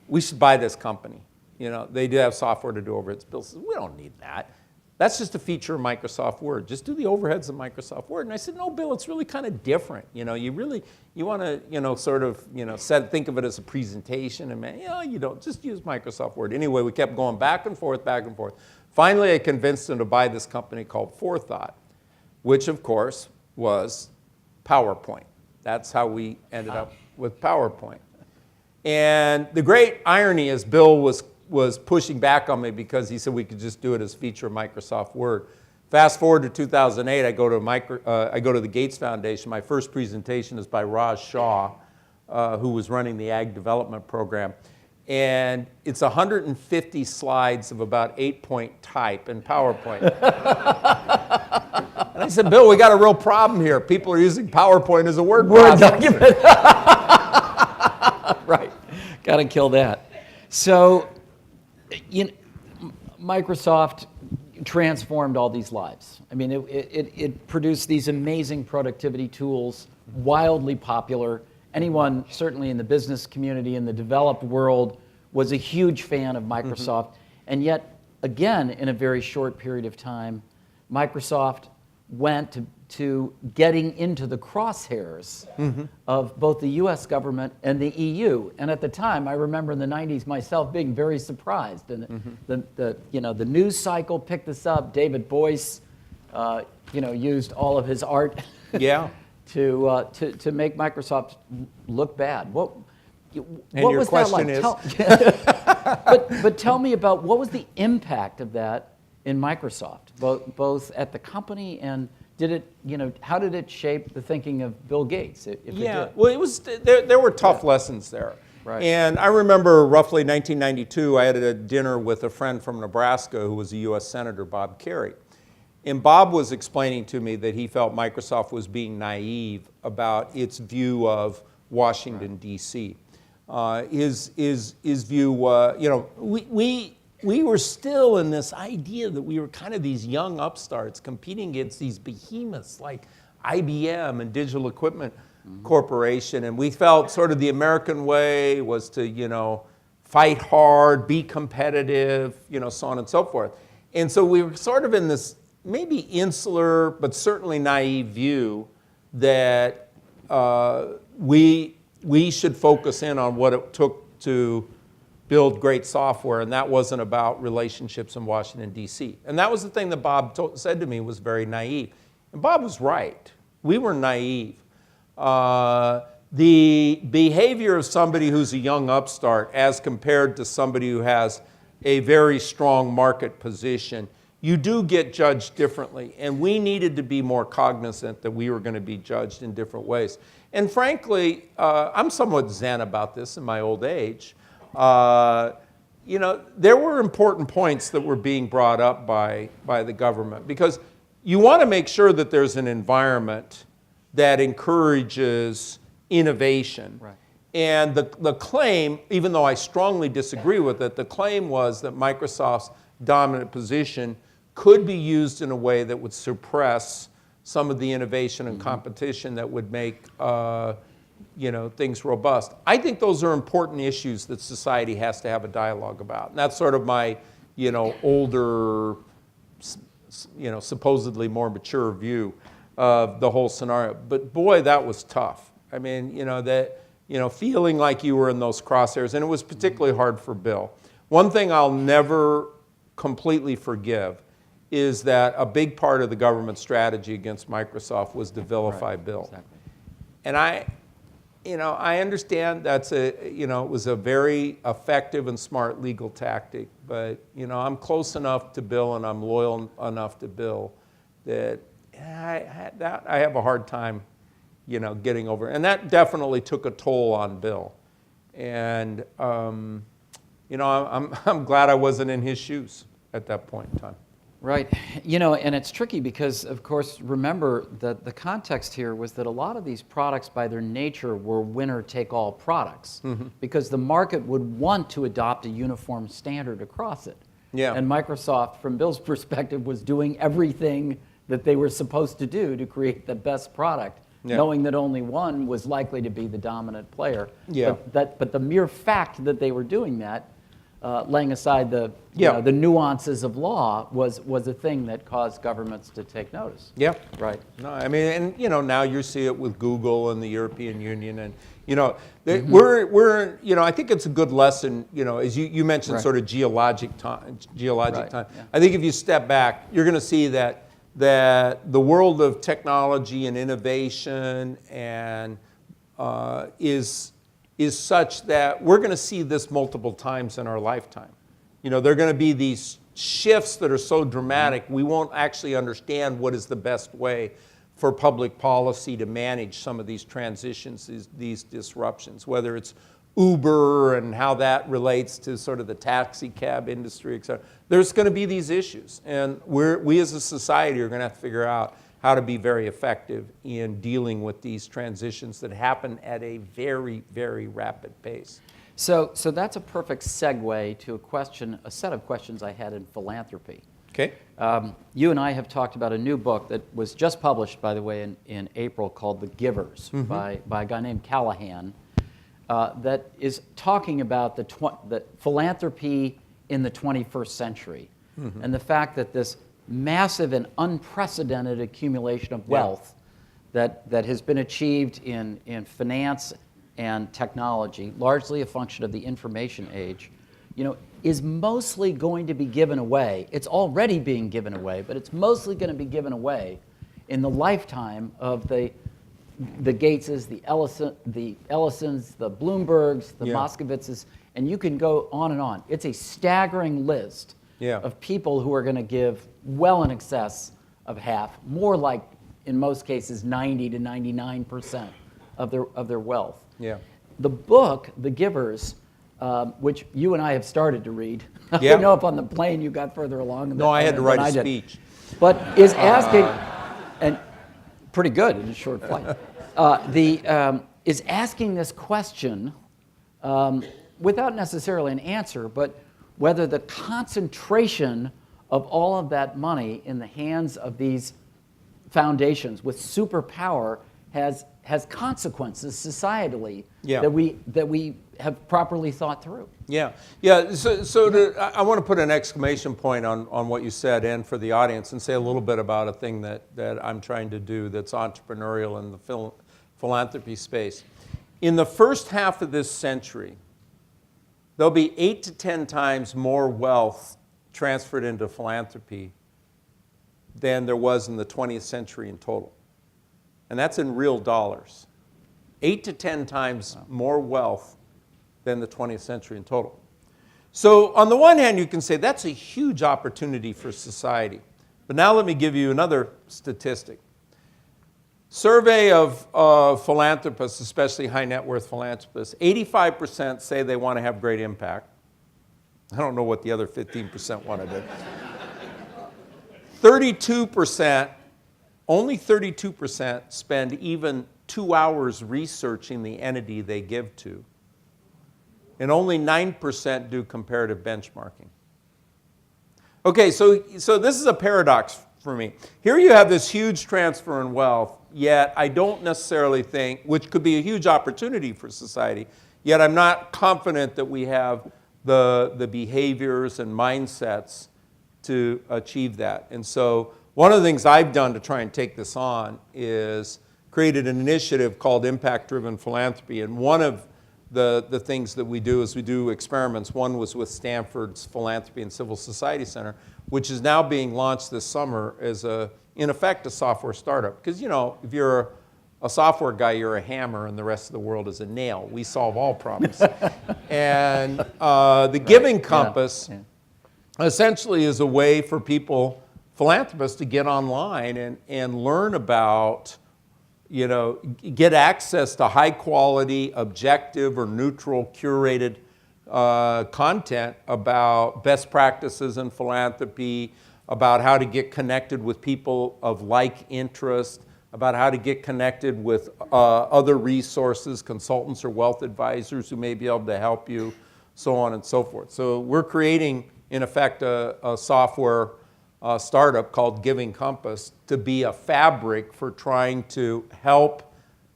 we should buy this company. They do have software to do overheads. Bill says, we don't need that. That's just a feature of Microsoft Word. Just do the overheads of Microsoft Word. And I said, no, Bill, it's really kind of different. You want to, think of it as a presentation. And, you don't, just use Microsoft Word. Anyway, we kept going back and forth, back and forth. Finally, I convinced him to buy this company called Forethought, which, of course, was PowerPoint. That's how we ended up with PowerPoint. And the great irony is Bill was pushing back on me because he said we could just do it as a feature of Microsoft Word. Fast forward to 2008, I go to the Gates Foundation. My first presentation is by Raj Shah, who was running the Ag Development Program. And it's 150 slides of about 8-point type in PowerPoint. And I said, Bill, we got a real problem here. People are using PowerPoint as a word document. Right. Got to kill that. So, Microsoft transformed all these lives. I mean, it produced these amazing productivity tools, wildly popular. Anyone, certainly in the business community, in the developed world, was a huge fan of Microsoft. Mm-hmm. And yet, again, in a very short period of time, Microsoft went to getting into the crosshairs of both the US government and the EU. And at the time, I remember in the 90s myself being very surprised. And the news cycle picked this up. David Boyce, used all of his art to make Microsoft look bad. What was that like? But tell me about what was the impact of that in Microsoft, both at the company and how did it shape the thinking of Bill Gates? If it did? Well, it was there were tough lessons there. Right. And I remember roughly 1992, I had a dinner with a friend from Nebraska who was a U.S. Senator, Bob Kerrey. And Bob was explaining to me that he felt Microsoft was being naive about its view of Washington, D.C. His view, we were still in this idea that we were kind of these young upstarts competing against these behemoths like IBM and Digital Equipment Corporation. And we felt sort of the American way was to, fight hard, be competitive, so on and so forth. And so we were sort of in this maybe insular, but certainly naive view that we should focus in on what it took to build great software, and that wasn't about relationships in Washington, D.C. And that was the thing that Bob said to me was very naive. And Bob was right. We were naive. The behavior of somebody who's a young upstart as compared to somebody who has a very strong market position, you do get judged differently. And we needed to be more cognizant that we were going to be judged in different ways. And frankly, I'm somewhat zen about this in my old age. There were important points that were being brought up by the government because you want to make sure that there's an environment that encourages innovation. Right. And the claim, even though I strongly disagree with it, the claim was that Microsoft's dominant position could be used in a way that would suppress some of the innovation and competition that would make things robust. I think those are important issues that society has to have a dialogue about. And that's sort of my older, supposedly more mature view of the whole scenario. But boy, that was tough. I mean, feeling like you were in those crosshairs, and it was particularly hard for Bill. One thing I'll never completely forgive is that a big part of the government strategy against Microsoft was to vilify Bill. Exactly. And I understand it was a very effective and smart legal tactic, but, I'm close enough to Bill and I'm loyal enough to Bill that I have a hard time, getting over. And that definitely took a toll on Bill. And, I'm glad I wasn't in his shoes at that point in time. Right. And it's tricky because, of course, remember that the context here was that a lot of these products by their nature were winner-take-all products because the market would want to adopt a uniform standard across it. Yeah. And Microsoft, from Bill's perspective, was doing everything that they were supposed to do to create the best product, knowing that only one was likely to be the dominant player. Yeah. But the mere fact that they were doing that, laying aside the nuances of law, was a thing that caused governments to take notice. Yeah. Right. No, I mean, and now you see it with Google and the European Union, and we're I think it's a good lesson. As you mentioned, Right. sort of geologic time. Right, Yeah. yeah. I think if you step back, you're going to see that the world of technology and innovation and is such that we're going to see this multiple times in our lifetime. There are going to be these shifts that are so dramatic, we won't actually understand what is the best way for public policy to manage some of these transitions, these disruptions, whether it's Uber and how that relates to sort of the taxi cab industry, et cetera. There's going to be these issues, and we as a society are going to have to figure out how to be very effective in dealing with these transitions that happen at a very, very rapid pace. So that's a perfect segue to a set of questions I had in philanthropy. Okay. You and I have talked about a new book that was just published, by the way, in April, called The Givers, by a guy named Callahan, that is talking about the philanthropy in the 21st century, and the fact that this massive and unprecedented accumulation of wealth that has been achieved in finance and technology, largely a function of the information age, is mostly going to be given away. It's already being given away, but it's mostly going to be given away in the lifetime of the Gateses, the Ellisons, the Bloombergs, the Moskowitzes, and you can go on and on. It's a staggering list of people who are going to give well in excess of half, more like, in most cases, 90 to 99% of their wealth. Yeah. The book, The Givers, which you and I have started to read. I Yeah. don't know if on the plane you got further along. No, I had to write than a I did. speech. But is asking, and pretty good in a short flight, is asking this question without necessarily an answer, but whether the concentration of all of that money in the hands of these foundations with superpower has consequences societally that we have properly thought through. Yeah. I want to put an exclamation point on what you said, and for the audience, and say a little bit about a thing that I'm trying to do that's entrepreneurial in the philanthropy space. In the first half of this century, there'll be 8 to 10 times more wealth transferred into philanthropy than there was in the 20th century in total. And that's in real dollars. 8 to 10 times more wealth than the 20th century in total. So on the one hand, you can say that's a huge opportunity for society. But now let me give you another statistic. Survey of philanthropists, especially high net worth philanthropists, 85% say they want to have great impact. I don't know what the other 15% want to do. 32%, only 32% spend even 2 hours researching the entity they give to. And only 9% do comparative benchmarking. Okay, so this is a paradox for me. Here you have this huge transfer in wealth, yet I don't necessarily think, which could be a huge opportunity for society, yet I'm not confident that we have the behaviors and mindsets to achieve that. And so one of the things I've done to try and take this on is created an initiative called Impact-Driven Philanthropy. And one of the things that we do is we do experiments. One was with Stanford's Philanthropy and Civil Society Center, which is now being launched this summer as in effect, a software startup. Because, if you're a software guy, you're a hammer, and the rest of the world is a nail. We solve all problems. And the Giving Compass essentially is a way for people, philanthropists, to get online and learn about, get access to high quality, objective or neutral, curated content about best practices in philanthropy, about how to get connected with people of like interest, about how to get connected with other resources, consultants or wealth advisors who may be able to help you, so on and so forth. So we're creating, in effect, a software startup called Giving Compass to be a fabric for trying to help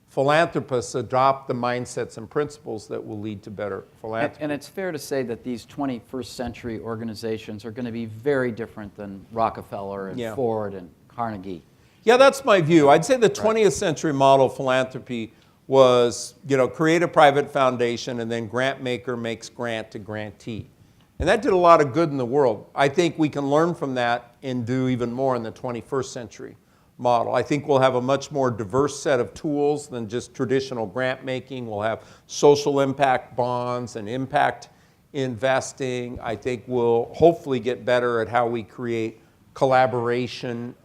philanthropists adopt the mindsets and principles that will lead to better philanthropy. And it's fair to say that these 21st century organizations are going to be very different than Rockefeller and Ford and Carnegie. Yeah, that's my view. I'd say the 20th century model of philanthropy was, create a private foundation and then grant maker makes grant to grantee. And that did a lot of good in the world. I think we can learn from that and do even more in the 21st century model. I think we'll have a much more diverse set of tools than just traditional grant making. We'll have social impact bonds and impact investing. I think we'll hopefully get better at how we create collaboration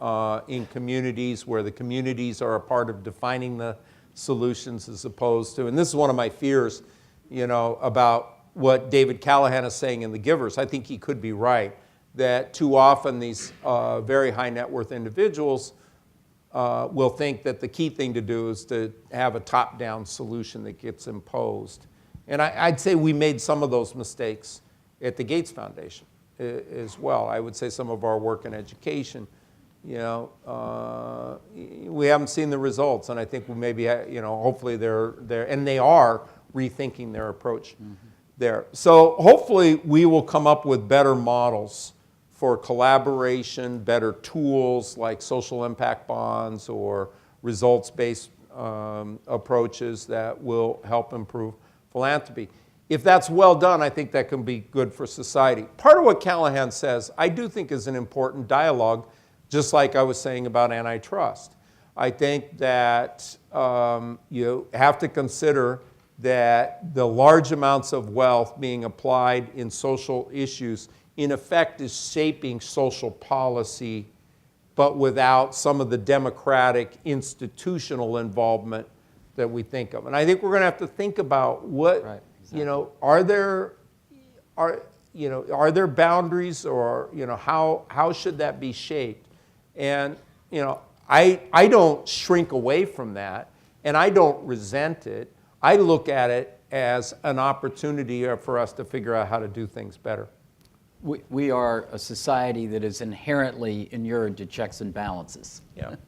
in communities where the communities are a part of defining the solutions as opposed to, and this is one of my fears, about what David Callahan is saying in The Givers. I think he could be right, that too often these very high net worth individuals will think that the key thing to do is to have a top-down solution that gets imposed. And I'd say we made some of those mistakes at the Gates Foundation as well. I would say some of our work in education, we haven't seen the results, and I think we maybe, hopefully they're and they are rethinking their approach there. So hopefully we will come up with better models for collaboration, better tools like social impact bonds or results-based approaches that will help improve philanthropy. If that's well done, I think that can be good for society. Part of what Callahan says, I do think is an important dialogue, just like I was saying about antitrust. I think that you have to consider that the large amounts of wealth being applied in social issues in effect is shaping social policy, but without some of the democratic institutional involvement that we think of. And I think we're going to have to think about what, are there boundaries, or how should that be shaped? And I don't shrink away from that, and I don't resent it. I look at it as an opportunity for us to figure out how to do things better. We are a society that is inherently inured to checks and balances.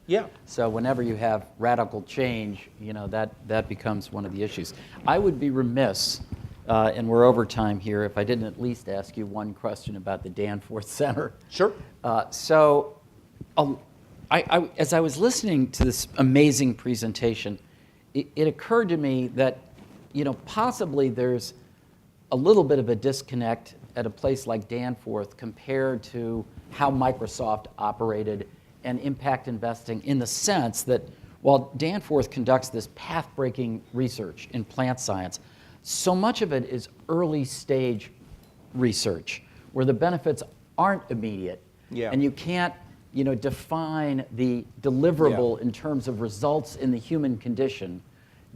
Yeah. So whenever you have radical change, that becomes one of the issues. I would be remiss, and we're over time here, if I didn't at least ask you one question about the Danforth Center. Sure. As I was listening to this amazing presentation, it occurred to me that, possibly there's a little bit of a disconnect at a place like Danforth compared to how Microsoft operated and impact investing, in the sense that while Danforth conducts this path-breaking research in plant science, so much of it is early stage research where the benefits aren't immediate. And you can't define the deliverable in terms of results in the human condition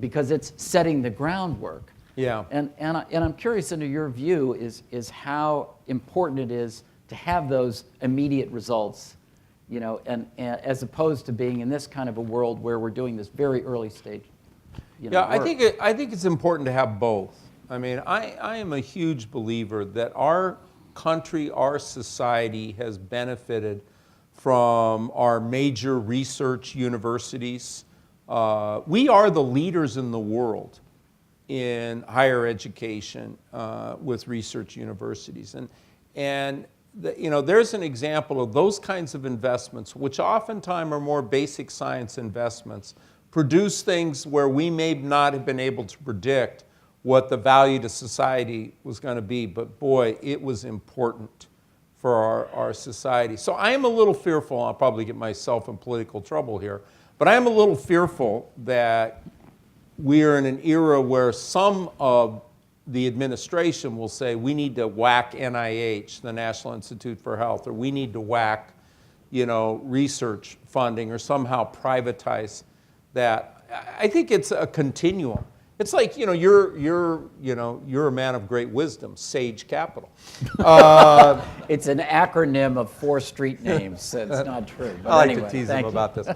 because it's setting the groundwork. And I'm curious, under your view, is how important it is to have those immediate results, and as opposed to being in this kind of a world where we're doing this very early stage. Work. I think it's important to have both. I mean, I am a huge believer that our country, our society has benefited from our major research universities. We are the leaders in the world in higher education with research universities. There's an example of those kinds of investments, which oftentimes are more basic science investments, produce things where we may not have been able to predict what the value to society was going to be. But boy, it was important for our society. So I am a little fearful, I'll probably get myself in political trouble here, but I am a little fearful that we are in an era where some of the administration will say we need to whack NIH, the National Institute for Health, or we need to whack, research funding, or somehow privatize that. I think it's a continuum. It's like, you're a man of great wisdom, Sage Capital. It's an acronym of 4 street names, so it's not true. But I like anyway, to tease thank him you. about this.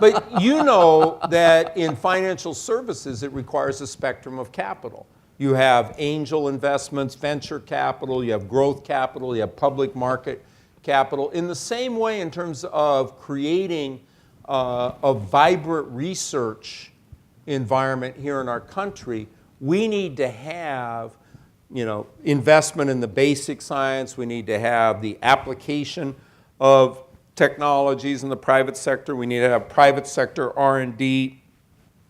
But you know that in financial services, it requires a spectrum of capital. You have angel investments, venture capital, you have growth capital, you have public market capital. In the same way, in terms of creating a vibrant research environment here in our country, we need to have investment in the basic science. We need to have the application of technologies in the private sector. We need to have private sector R&D.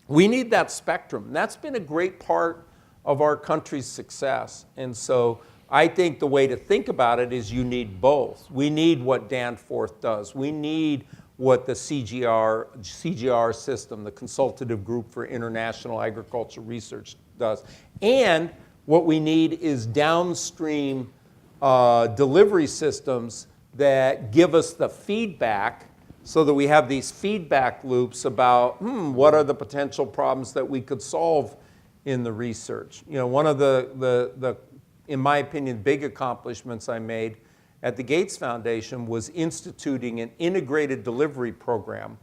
We need that spectrum. That's been a great part of our country's success. And so I think the way to think about it is you need both. We need what Danforth does. We need what the CGR system, the Consultative Group for International Agricultural Research, does. And what we need is downstream delivery systems that give us the feedback so that we have these feedback loops about what are the potential problems that we could solve in the research. One of the, in my opinion, big accomplishments I made at the Gates Foundation was instituting an integrated delivery program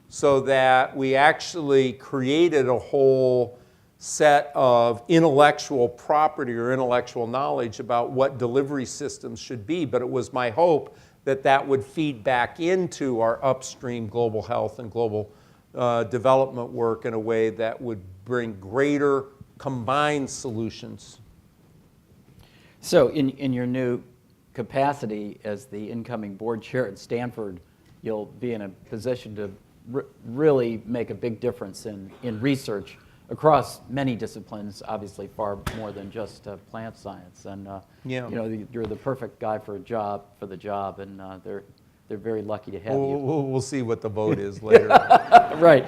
so that we actually created a whole set of intellectual property or intellectual knowledge about what delivery systems should be. But it was my hope that that would feed back into our upstream global health and global development work in a way that would bring greater combined solutions. So in your new capacity as the incoming board chair at Stanford, you'll be in a position to really make a big difference in research across many disciplines, obviously far more than just plant science. And you're the perfect guy for the job, and they're very lucky to have you. We'll see what the vote is later. Right.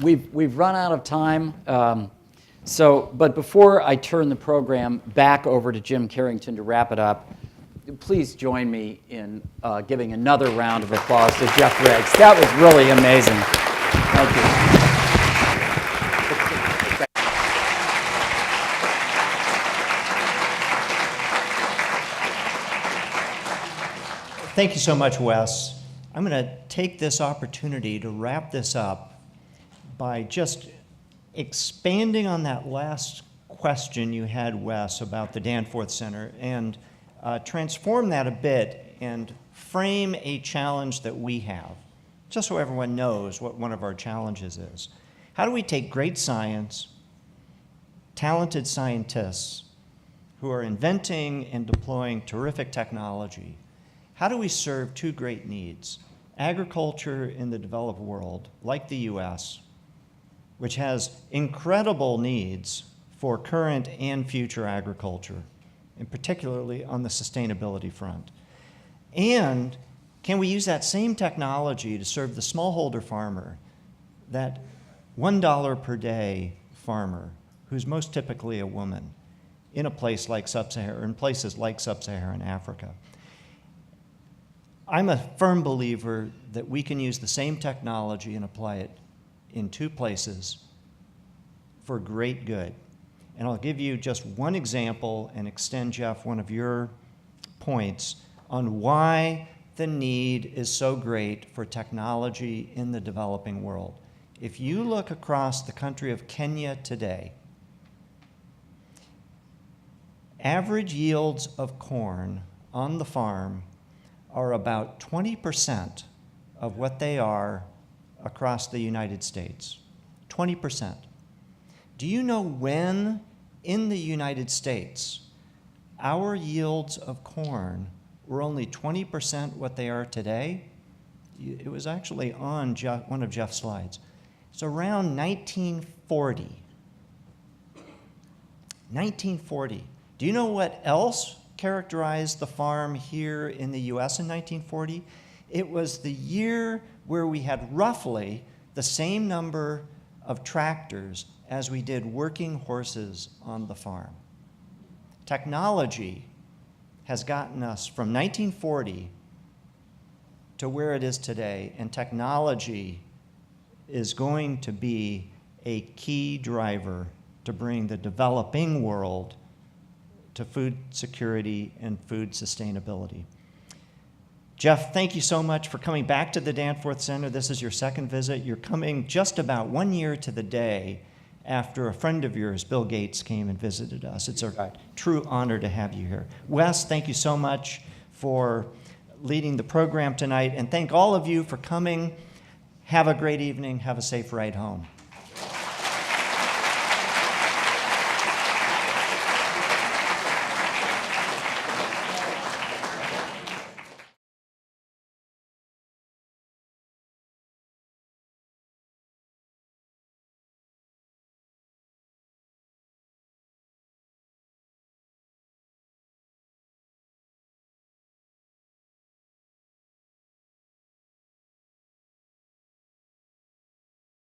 We've run out of time. But before I turn the program back over to Jim Carrington to wrap it up, please join me in giving another round of applause to Jeff Raikes. That was really amazing. Thank you. Thank you so much, Wes. I'm going to take this opportunity to wrap this up by just expanding on that last question you had, Wes, about the Danforth Center, and transform that a bit and frame a challenge that we have, just so everyone knows what one of our challenges is. How do we take great science, talented scientists who are inventing and deploying terrific technology? How do we serve 2 great needs? Agriculture in the developed world, like the US, which has incredible needs for current and future agriculture, and particularly on the sustainability front. And can we use that same technology to serve the smallholder farmer, that $1 per day farmer, who's most typically a woman, in a place like in places like sub-Saharan Africa? I'm a firm believer that we can use the same technology and apply it in 2 places for great good. And I'll give you just one example and extend, Jeff, one of your points on why the need is so great for technology in the developing world. If you look across the country of Kenya today, average yields of corn on the farm are about 20% of what they are across the United States. 20%. Do you know when in the United States our yields of corn were only 20% what they are today? It was actually on one of Jeff's slides. It's around 1940. 1940. Do you know what else characterized the farm here in the US in 1940? It was the year where we had roughly the same number of tractors as we did working horses on the farm. Technology has gotten us from 1940 to where it is today, and technology is going to be a key driver to bring the developing world to food security and food sustainability. Jeff, thank you so much for coming back to the Danforth Center. This is your second visit. You're coming just about 1 year to the day after a friend of yours, Bill Gates, came and visited us. It's a true honor to have you here. Wes, thank you so much for leading the program tonight, and thank all of you for coming. Have a great evening. Have a safe ride home.